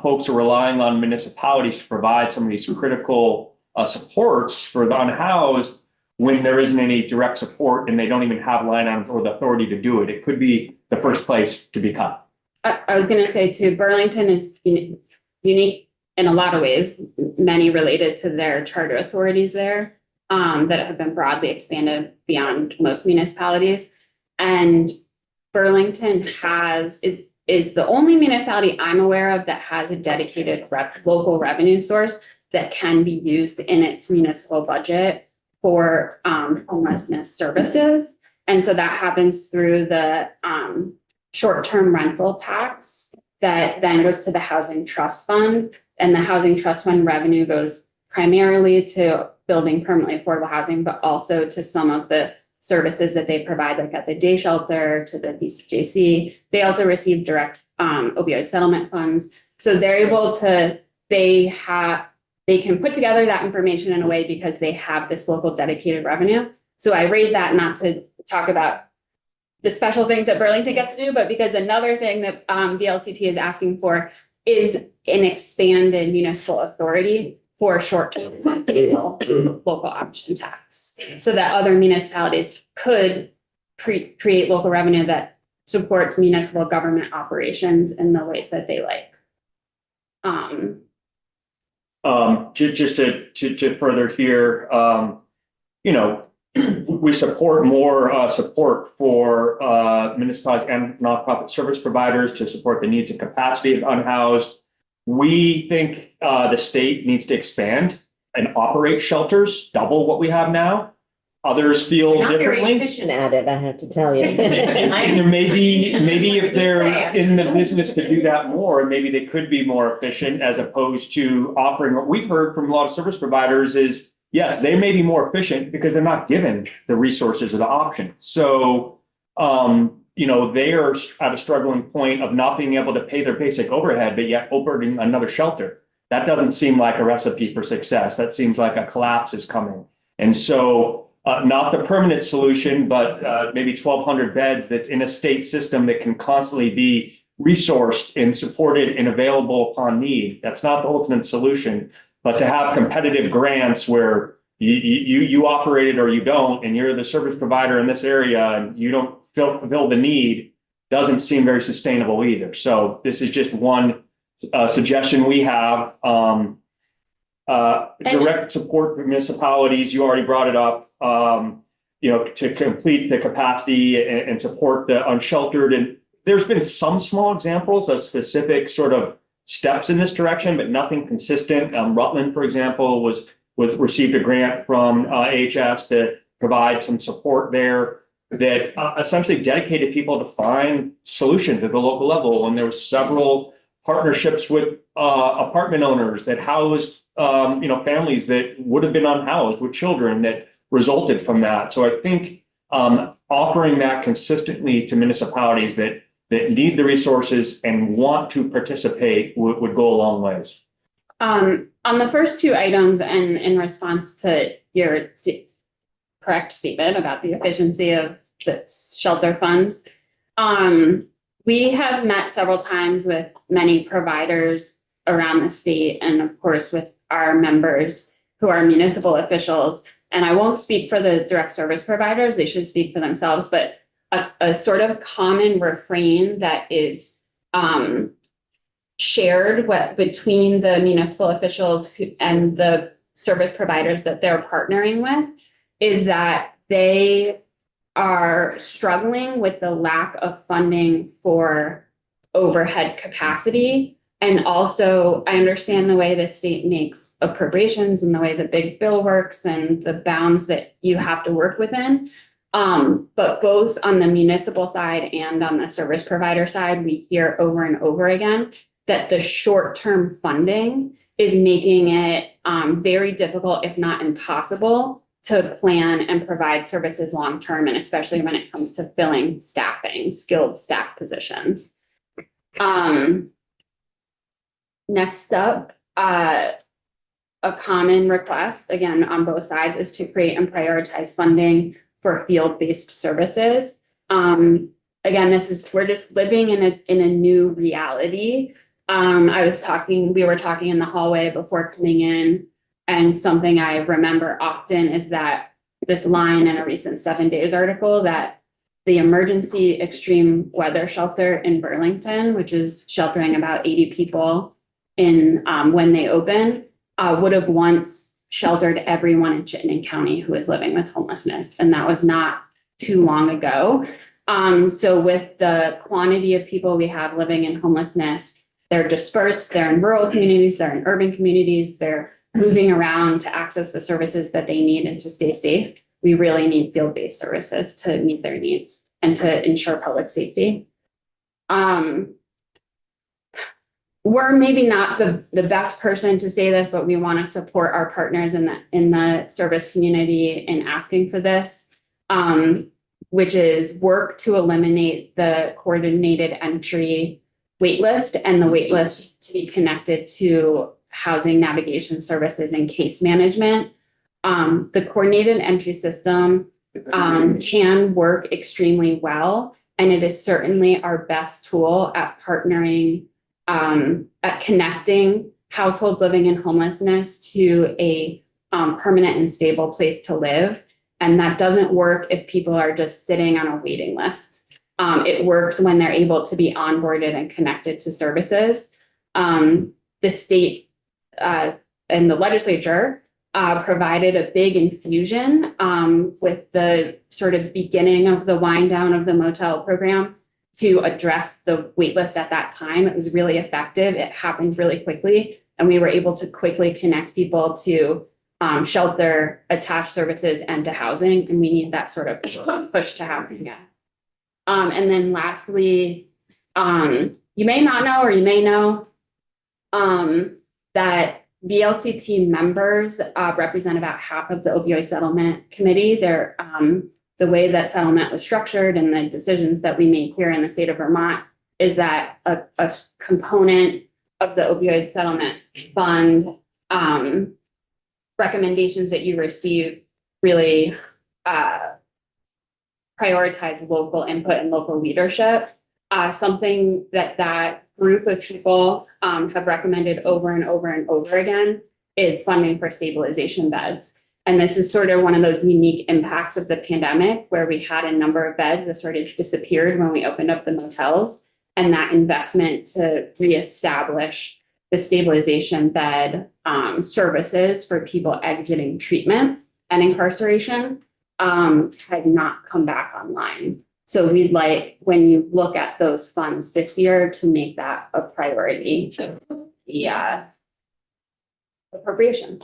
folks are relying on municipalities to provide some of these critical supports for the unhoused when there isn't any direct support and they don't even have line items or the authority to do it. It could be the first place to be cut. I was going to say too, Burlington is unique in a lot of ways, many related to their charter authorities there that have been broadly expanded beyond most municipalities. And Burlington is the only municipality I'm aware of that has a dedicated local revenue source that can be used in its municipal budget for homelessness services. And so that happens through the short-term rental tax that then goes to the Housing Trust Fund. And the Housing Trust Fund revenue goes primarily to building permanently affordable housing, but also to some of the services that they provide, like at the day shelter, to the BCJC. They also receive direct opioid settlement funds. So they're able to, they can put together that information in a way because they have this local dedicated revenue. So I raise that not to talk about the special things that Burlington gets to do, but because another thing that VLCT is asking for is an expanded municipal authority for short-term local option tax, so that other municipalities could create local revenue that supports municipal government operations in the ways that they like. Just to further here, we support more support for municipalities and nonprofit service providers to support the needs and capacity of unhoused. We think the state needs to expand and operate shelters, double what we have now. Others feel Not very differently. efficient at it, I have to tell you. And maybe if they're in the business to do that more, maybe they could be more efficient as opposed to offering. What we've heard from a lot of service providers is, yes, they may be more efficient because they're not given the resources or the options. So, they are at a struggling point of not being able to pay their basic overhead, but yet opening another shelter. That doesn't seem like a recipe for success. That seems like a collapse is coming. And so not the permanent solution, but maybe 1,200 beds that's in a state system that can constantly be resourced and supported and available upon need. That's not the ultimate solution, but to have competitive grants where you operate it or you don't, and you're the service provider in this area and you don't fulfill the need, doesn't seem very sustainable either. So this is just one suggestion we have. Direct support for municipalities, you already brought it up, to complete the capacity and support the unsheltered. And there's been some small examples of specific sort of steps in this direction, but nothing consistent. Rutland, for example, was received a grant from AHS to provide some support there that essentially dedicated people to find solutions at the local level. And there were several partnerships with apartment owners that housed families that would have been unhoused with children that resulted from that. So I think offering that consistently to municipalities that need the resources and want to participate would go a long ways. On the first two items, and in response to your correct statement about the efficiency of the shelter funds, we have met several times with many providers around the state, and of course with our members who are municipal officials. And I won't speak for the direct service providers, they should speak for themselves, but a sort of common refrain that is shared between the municipal officials and the service providers that they're partnering with is that they are struggling with the lack of funding for overhead capacity. And also, I understand the way the state makes appropriations and the way the big bill works and the bounds that you have to work within. But both on the municipal side and on the service provider side, we hear over and over again that the short-term funding is making it very difficult, if not impossible, to plan and provide services long-term, and especially when it comes to filling skilled staff positions. Next up, a common request, again, on both sides, is to create and prioritize funding for field-based services. Again, we're just living in a new reality. We were talking in the hallway before coming in, and something I remember often is that this line in a recent 7 Days article that the emergency extreme weather shelter in Burlington, which is sheltering about 80 people in when they open, would have once sheltered everyone in Chittenden County who is living with homelessness. And that was not too long ago. So with the quantity of people we have living in homelessness, they're dispersed, they're in rural communities, they're in urban communities, they're moving around to access the services that they need and to stay safe. We really need field-based services to meet their needs and to ensure public safety. We're maybe not the best person to say this, but we want to support our partners in the service community in asking for this, which is work to eliminate the coordinated entry waitlist and the waitlist to be connected to housing navigation services and case management. The coordinated entry system can work extremely well, and it is certainly our best tool at partnering, at connecting households living in homelessness to a permanent and stable place to live. And that doesn't work if people are just sitting on a waiting list. It works when they're able to be onboarded and connected to services. The state and the legislature provided a big infusion with the sort of beginning of the wind down of the motel program to address the waitlist at that time. It was really effective. It happened really quickly, and we were able to quickly connect people to shelter, attached services, and to housing. And we need that sort of push to happen again. And then lastly, you may not know, or you may know, that VLCT members represent about half of the opioid settlement committee. They're the way that settlement was structured and the decisions that we make here in the state of Vermont is that a component of the opioid settlement fund recommendations that you receive really prioritize local input and local leadership. Something that group of people have recommended over and over and over again is funding for stabilization beds. And this is sort of one of those unique impacts of the pandemic where we had a number of beds that sort of disappeared when we opened up the motels, and that investment to reestablish the stabilization bed services for people exiting treatment and incarceration had not come back online. So we'd like, when you look at those funds this year, to make that a priority, the appropriation.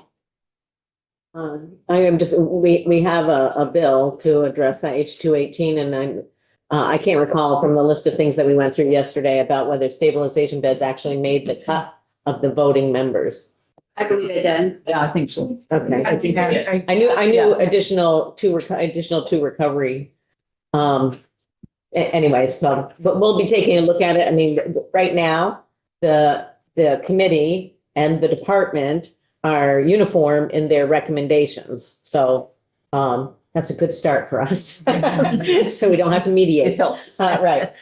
I am just, we have a bill to address that H218, and I can't recall from the list of things that we went through yesterday about whether stabilization beds actually made the cut of the voting members. I believe it did. Yeah, I think so. Okay. I think I knew Yeah. additional to recovery. Anyways, but we'll be taking a look at it. I mean, right now, the committee and the department are uniform in their recommendations. So that's a good start for us. So we don't have to It mediate. helps. Right.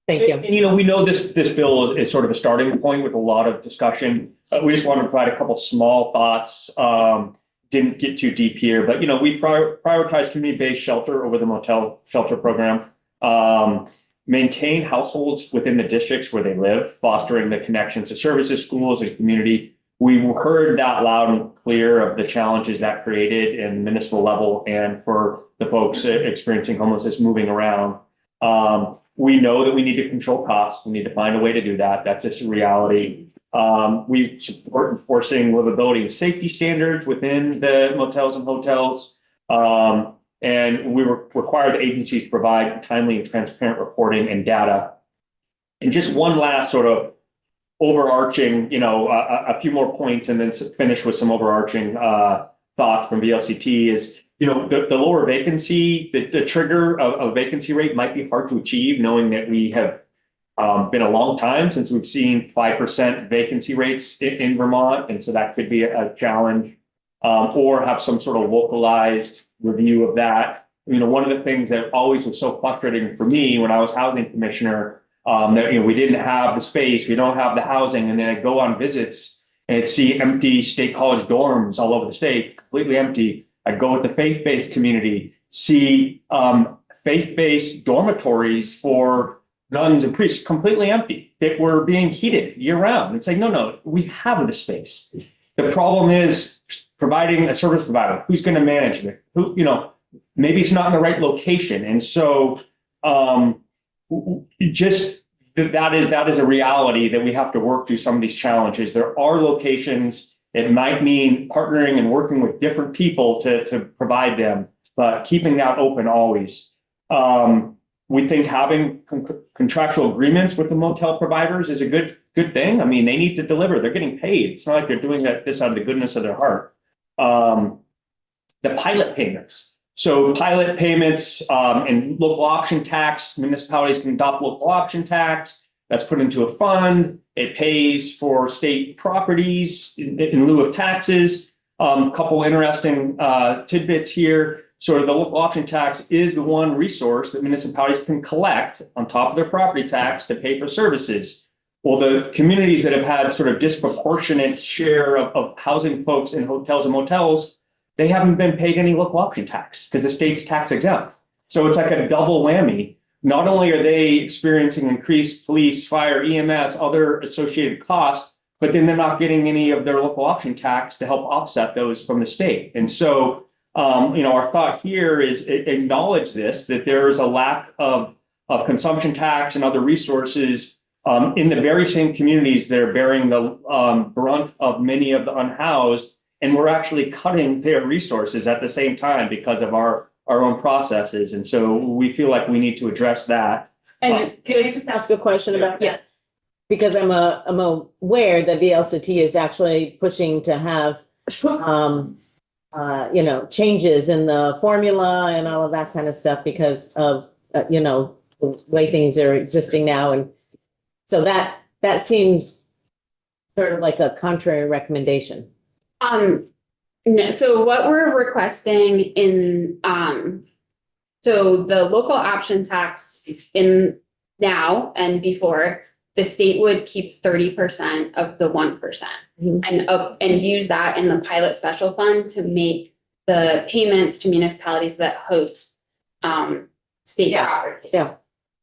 Thank you. And we know this bill is sort of a starting point with a lot of discussion. We just want to provide a couple small thoughts. Didn't get too deep here, but we prioritize community-based shelter over the motel shelter program. Maintain households within the districts where they live, fostering the connections to services, schools, and community we've heard that loud and clear of the challenges that created in municipal level and for the folks experiencing homelessness moving around. We know that we need to control costs. We need to find a way to do that. That's just a reality. We support enforcing livability and safety standards within the motels and hotels. And we require the agencies to provide timely and transparent reporting and data. And just one last sort of overarching, a few more points and then finish with some overarching thoughts from VLCT is, the lower vacancy, the trigger of vacancy rate might be hard to achieve, knowing that we have been a long time since we've seen 5% vacancy rates in Vermont. And so that could be a challenge, or have some sort of localized review of that. One of the things that always was so frustrating for me when I was housing commissioner, that, we didn't have the space, we don't have the housing, and then I'd go on visits and I'd see empty state college dorms all over the state, completely empty. I'd go with the faith-based community, see faith-based dormitories for nuns and priests completely empty that were being heated year round. It's like, no, we have the space. The problem is providing a service provider. Who's going to manage it? Maybe it's not in the right location. And so just that is a reality that we have to work through some of these challenges. There are locations. It might mean partnering and working with different people to provide them, but keeping that open always. We think having contractual agreements with the motel providers is a good thing. I mean, they need to deliver. They're getting paid. It's not like they're doing this out of the goodness of their heart. The pilot payments. So pilot payments and local option tax, municipalities can adopt local option tax. That's put into a fund. It pays for state properties in lieu of taxes. Couple interesting tidbits here. So the local option tax is the one resource that municipalities can collect on top of their property tax to pay for services. Well, the communities that have had sort of disproportionate share of housing folks in hotels and motels, they haven't been paid any local option tax because the state's tax exempt. So it's like a double whammy. Not only are they experiencing increased police, fire, EMS, other associated costs, but then they're not getting any of their local option tax to help offset those from the state. And so, our thought here is acknowledge this, that there is a lack of consumption tax and other resources in the very same communities that are bearing the brunt of many of the unhoused. And we're actually cutting their resources at the same time because of our own processes. And so we feel like we need to address that. And can I just ask a question about that? Yeah. Because I'm aware that VLCT is actually pushing to have, changes in the formula and all of that kind of stuff because of, the way things are existing now. And so that seems sort of like a contrary recommendation. No, so what we're requesting in, so the local option tax in now and before, the state would keep 30% of the 1% and use that in the pilot special fund to make the payments to municipalities that host state properties. Yeah.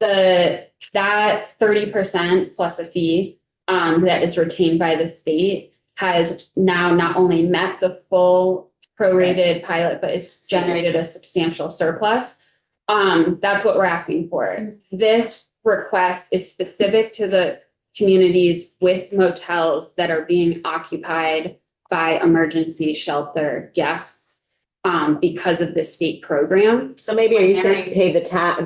That 30% plus a fee that is retained by the state has now not only met the full prorated pilot, but it's generated a substantial surplus. That's what we're asking for. This request is specific to the communities with motels that are being occupied by emergency shelter guests because of the state program. So maybe are you saying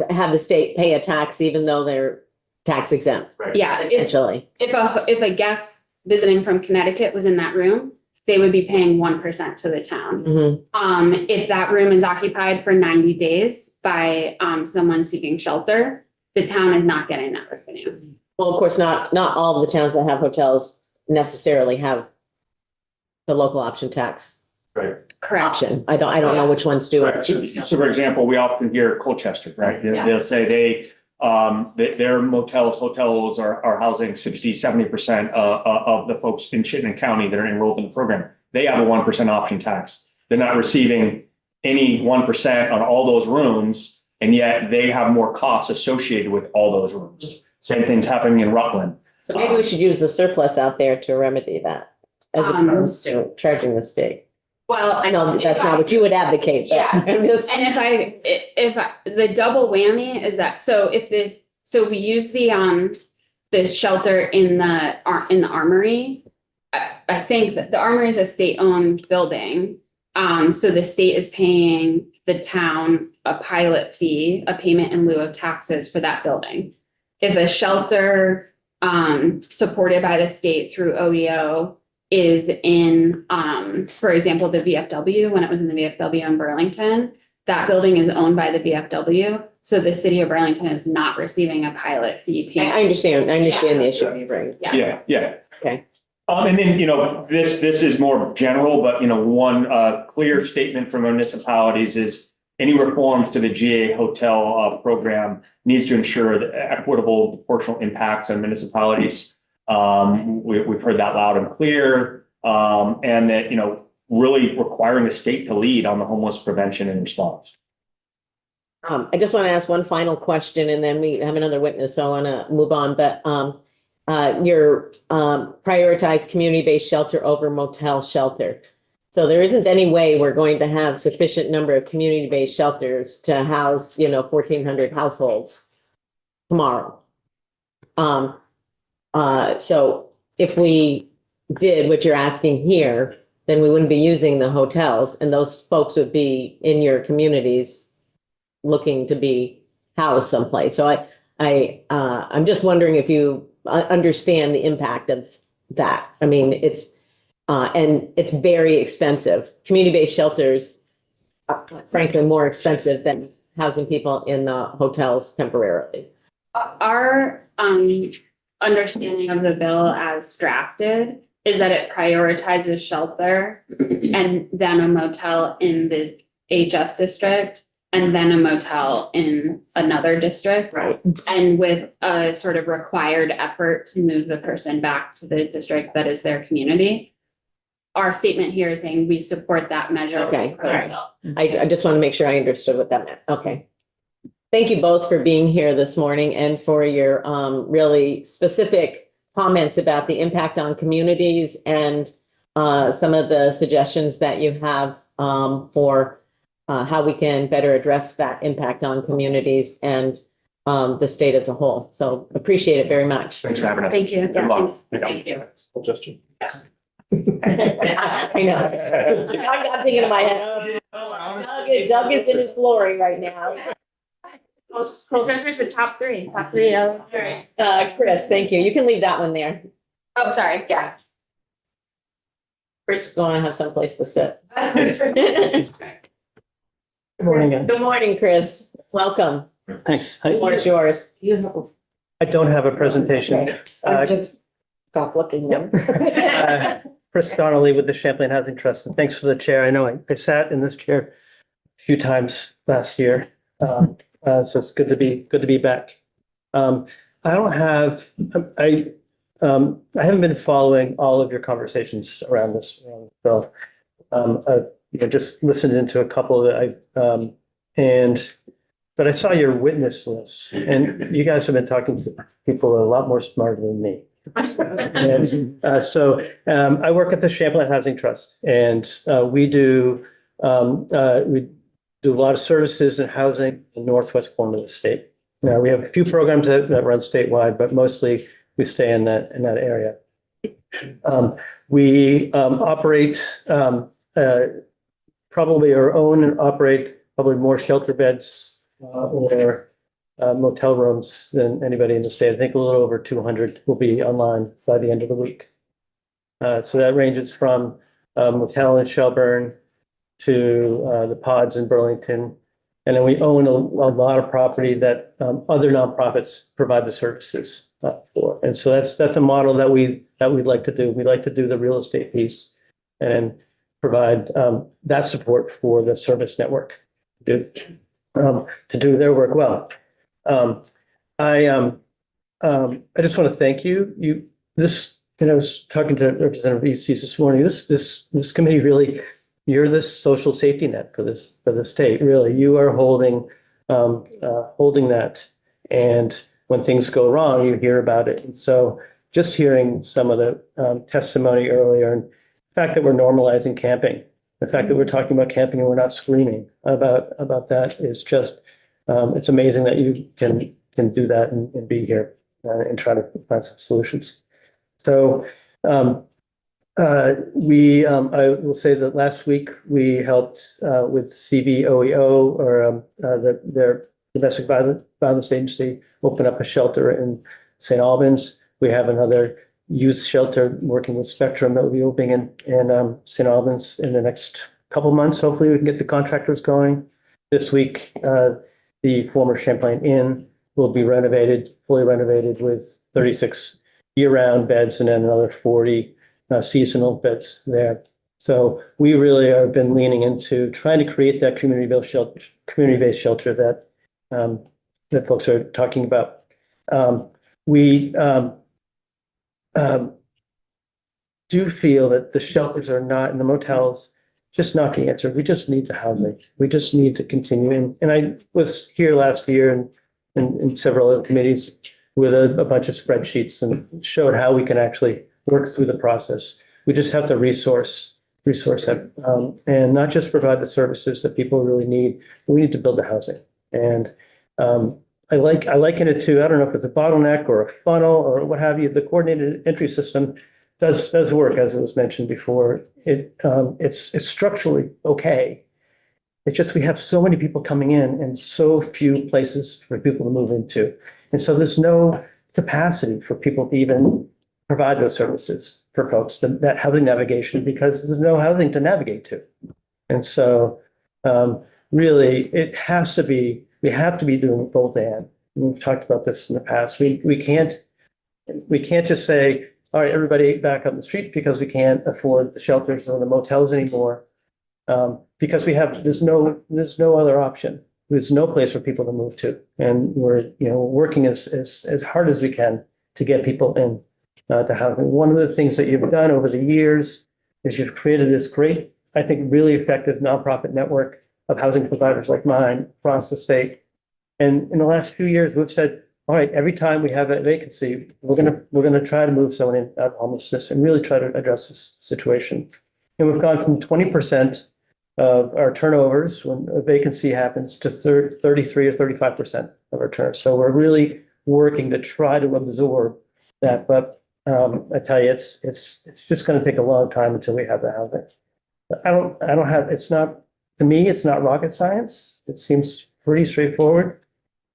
have the state pay a tax even though they're tax exempt? Right. Yeah, Essentially. if a guest visiting from Connecticut was in that room, they would be paying 1% to the town. Mm-hmm. If that room is occupied for 90 days by someone seeking shelter, the town is not getting that revenue. Well, of course, not all of the towns that have hotels necessarily have the local option tax Right. Correct. option. I don't know which ones do Right. it. So for example, we often hear Colchester, right? They'll say their hotels are housing 60-70% of the folks in Chittenden County that are enrolled in the program. They have a 1% option tax. They're not receiving any 1% on all those rooms, and yet they have more costs associated with all those rooms. Same thing's happening in Rutland. So maybe we should use the surplus out there to remedy that. as Um, opposed to charging the state. Well, I know that's not what you would advocate, but Yeah. I'm just. And the double whammy is that, so we use the shelter in the Armory. I think that the Armory is a state-owned building. So the state is paying the town a pilot fee, a payment in lieu of taxes for that building. If a shelter, supported by the state through OEO is in, for example, the VFW, when it was in the VFW in Burlington, that building is owned by the VFW. So the city of Burlington is not receiving a pilot fee payment. I understand the issue you bring. Yeah, yeah. Okay. And then, this is more general, but, one clear statement from municipalities is any reforms to the GA hotel program needs to ensure the equitable proportional impacts on municipalities. We've heard that loud and clear. And that, really requiring the state to lead on the homeless prevention and response. I just want to ask one final question and then we have another witness, so I want to move on, but your prioritized community-based shelter over motel shelter. So there isn't any way we're going to have sufficient number of community-based shelters to house, 1,400 households tomorrow. So if we did what you're asking here, then we wouldn't be using the hotels and those folks would be in your communities looking to be housed someplace. So I'm just wondering if you understand the impact of that. I mean, it's very expensive. Community-based shelters are frankly more expensive than housing people in the hotels temporarily. Our understanding of the bill as drafted is that it prioritizes shelter and then a motel in the HS district and then a motel in another district. Right. And with a sort of required effort to move the person back to the district that is their community. Our statement here is saying we support that measure. Okay, all right. I just want to make sure I understood what that meant. Okay. Thank you both for being here this morning and for your really specific comments about the impact on communities and some of the suggestions that you have for how we can better address that impact on communities and the state as a whole. So appreciate it very much. Thanks for having us. Thank you. Good luck. Thank you. Cool gesture. I know. I'm thinking in my head, Doug is in his glory right now. Professor's the top three. Chris, thank you. You can leave that one there. Oh, sorry. Yeah. Chris is going to have someplace to sit. Good morning. Good morning, Chris. Welcome. Thanks. The floor is yours. I don't have a presentation. Just stop looking. Chris Donnelly with the Champlain Housing Trust, and thanks for the chair. I know I sat in this chair a few times last year, so it's good to be back. I haven't been following all of your conversations around this bill. I've just listened into a couple that but I saw your witness list, and you guys have been talking to people a lot more smarter than me. I work at the Champlain Housing Trust, and we do a lot of services and housing in the northwest corner of the state. Now, we have a few programs that run statewide, but mostly we stay in that area. We operate probably our own and operate probably more shelter beds or motel rooms than anybody in the state. I think a little over 200 will be online by the end of the week. So that ranges from motel in Shelburne to the pods in Burlington. And then we own a lot of property that other nonprofits provide the services for. And so that's a model that we'd like to do. We'd like to do the real estate piece and provide that support for the service network to do their work well. I just want to thank you. I was talking to Representative Easties this morning. This committee really, you're the social safety net for the state. Really, you are holding that. And when things go wrong, you hear about it. And so, just hearing some of the testimony earlier fact that we're normalizing camping, the fact that we're talking about camping and we're not screaming about that is just, it's amazing that you can do that and be here and try to find some solutions. So, I will say that last week we helped with CVOEO or their domestic violence agency open up a shelter in St. Albans. We have another youth shelter working with Spectrum that will be opening in St. Albans in the next couple months. Hopefully we can get the contractors going. This week, the former Champlain Inn will be fully renovated with 36 year-round beds and then another 40 seasonal beds there. So we really have been leaning into trying to create that community-based shelter that folks are talking about. We do feel that the shelters are not, and the motels, just not the answer. We just need the housing. We just need to continue. And I was here last year and in several other committees with a bunch of spreadsheets and showed how we can actually work through the process. We just have to resource it, and not just provide the services that people really need. We need to build the housing. And I liken it to, I don't know if it's a bottleneck or a funnel or what have you. The coordinated entry system does work, as it was mentioned before. It's structurally okay. It's just we have so many people coming in and so few places for people to move into. And so there's no capacity for people to even provide those services for folks, that housing navigation, because there's no housing to navigate to. And so really it has to be, we have to be doing both and. We've talked about this in the past. We can't just say, all right, everybody back up the street because we can't afford the shelters or the motels anymore. Because there's no other option. There's no place for people to move to. And we're, working as hard as we can to get people in to housing. One of the things that you've done over the years is you've created this great, I think, really effective nonprofit network of housing providers like mine across the state. And in the last few years, we've said, all right, every time we have a vacancy, we're gonna try to move someone in out of homelessness and really try to address this situation. And we've gone from 20% of our turnovers when a vacancy happens to 33 or 35% of our turns. So we're really working to try to absorb that. But I tell you, it's just going to take a long time until we have the housing. To me, it's not rocket science. It seems pretty straightforward.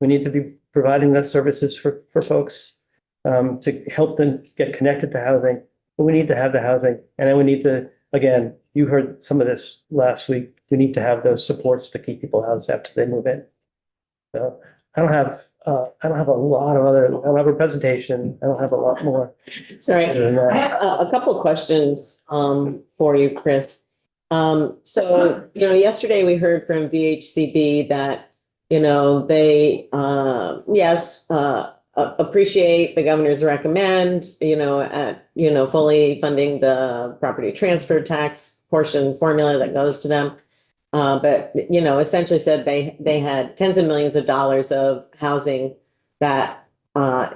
We need to be providing those services for folks to help them get connected to housing. But we need to have the housing. And then we need to, again, you heard some of this last week. We need to have those supports to keep people housed after they move in. So I don't have a lot of other, I don't have a presentation. I don't have a lot more. Sorry, I have a couple of questions for you, Chris. So, yesterday we heard from VHCB that, they, appreciate the governor's recommend, fully funding the property transfer tax portion formula that goes to them. But, essentially said they had tens of millions of dollars of housing that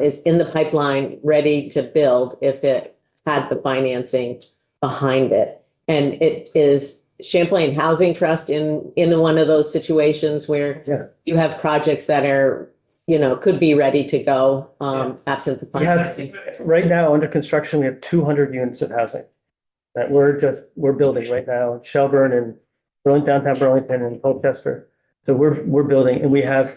is in the pipeline, ready to build if it had the financing behind it. And it is Champlain Housing Trust in one of those situations where you have projects that are, could be ready to go, absent the financing. Right now, under construction, we have 200 units of housing that we're building right now in Shelburne and downtown Burlington and Colchester. So we're building, and we have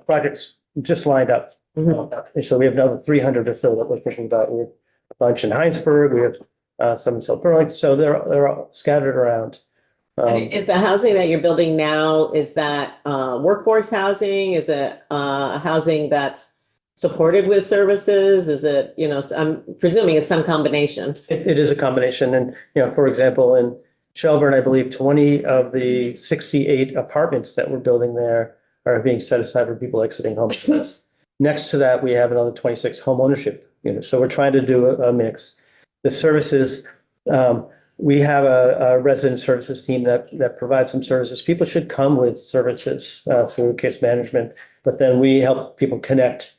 projects just lined up. And so we have another 300 or so that we're thinking about. We have a bunch in Heinsberg. We have some in South Burlington. So they're all scattered around. Is the housing that you're building now, is that workforce housing? Is it housing that's supported with services? Is it, I'm presuming it's some combination. It is a combination. And, for example, in Shelburne, I believe 20 of the 68 apartments that we're building there are being set aside for people exiting homelessness. Next to that, we have another 26 home ownership units. So we're trying to do a mix. The services, we have a resident services team that provides some services. People should come with services through case management, but then we help people connect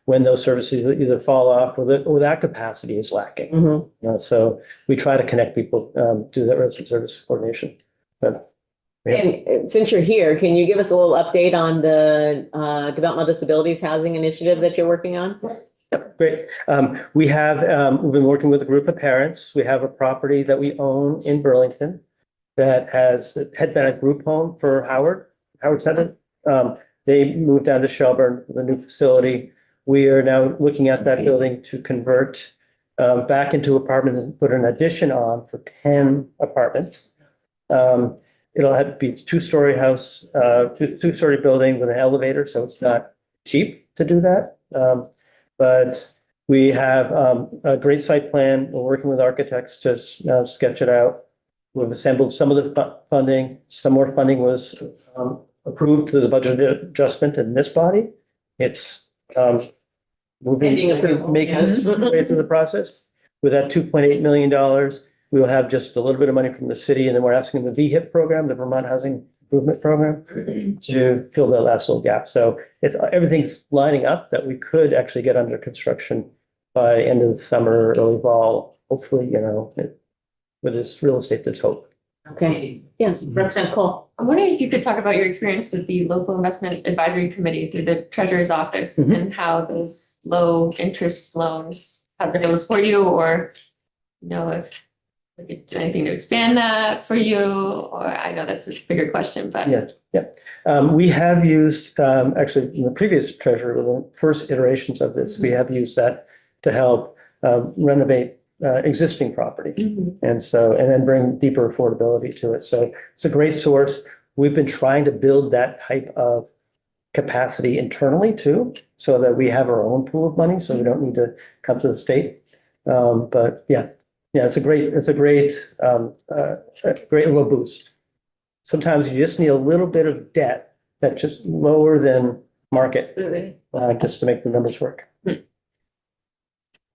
when those services either fall off or that capacity is lacking. Mhm. So we try to connect people, do that resident service coordination. But yeah. And since you're here, can you give us a little update on the Developmental Disabilities Housing Initiative that you're working on? Yep, great. We've been working with a group of parents. We have a property that we own in Burlington that had been a group home for Howard Center. They moved down to Shelburne, the new facility. We are now looking at that building to convert back into apartments and put an addition on for 10 apartments. It'll have to be a two-story house, two-story building with an elevator, so it's not cheap to do that. But we have a great site plan. We're working with architects to sketch it out. We've assembled some of the funding. Some more funding was approved to the budget adjustment in this body. It's Pending approval, making yes. way through the process. With that $2.8 million, we will have just a little bit of money from the city, and then we're asking the VHIP program, the Vermont Housing Improvement Program, to fill that last little gap. So everything's lining up that we could actually get under construction by end of the summer, early fall. Hopefully, with this real estate, there's hope. Okay, yes, Representative Cole. I'm wondering if you could talk about your experience with the local investment advisory committee through the treasurer's office Mhm. and how those low interest loans have been able for you, or if we could do anything to expand that for you, or I know that's a bigger question, but. Yeah. We have used, actually, in the previous treasurer, the first iterations of this, we have used that to help renovate existing property. Mhm. And then bring deeper affordability to it. So it's a great source. We've been trying to build that type of capacity internally too, so that we have our own pool of money, so we don't need to come to the state. But yeah, it's a great little boost. Sometimes you just need a little bit of debt that's just lower than market, Absolutely. just to make the numbers work.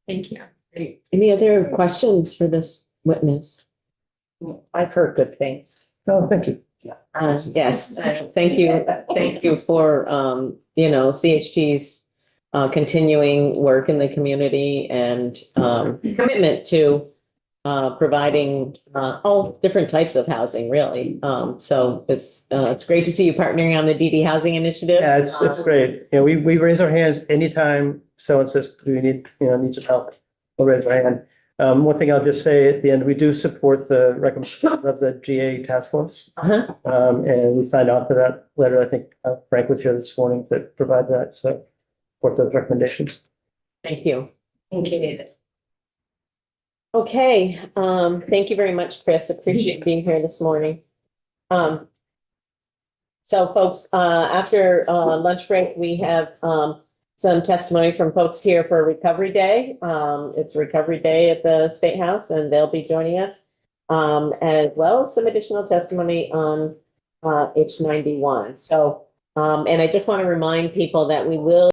Thank you. Great. Any other questions for this witness? I've heard good things. Oh, thank you. Yes, thank you. Thank you for, CHT's continuing work in the community and commitment to providing all different types of housing, really. So it's great to see you partnering on the DD Housing Initiative. Yeah, it's great. We raise our hands anytime someone says, do we need some help? We'll raise our hand. One thing I'll just say at the end, we do support the recommendation of the GA task force. Uh-huh. And we signed on to that letter. I think Frank was here this morning to provide that. So support those recommendations. Thank you. Thank you, David. Okay, thank you very much, Chris. Appreciate being here this morning. So folks, after lunch break, we have some testimony from folks here for Recovery Day. It's Recovery Day at the State House, and they'll be joining us, as well as some additional testimony on H91. So, and I just want to remind people that we will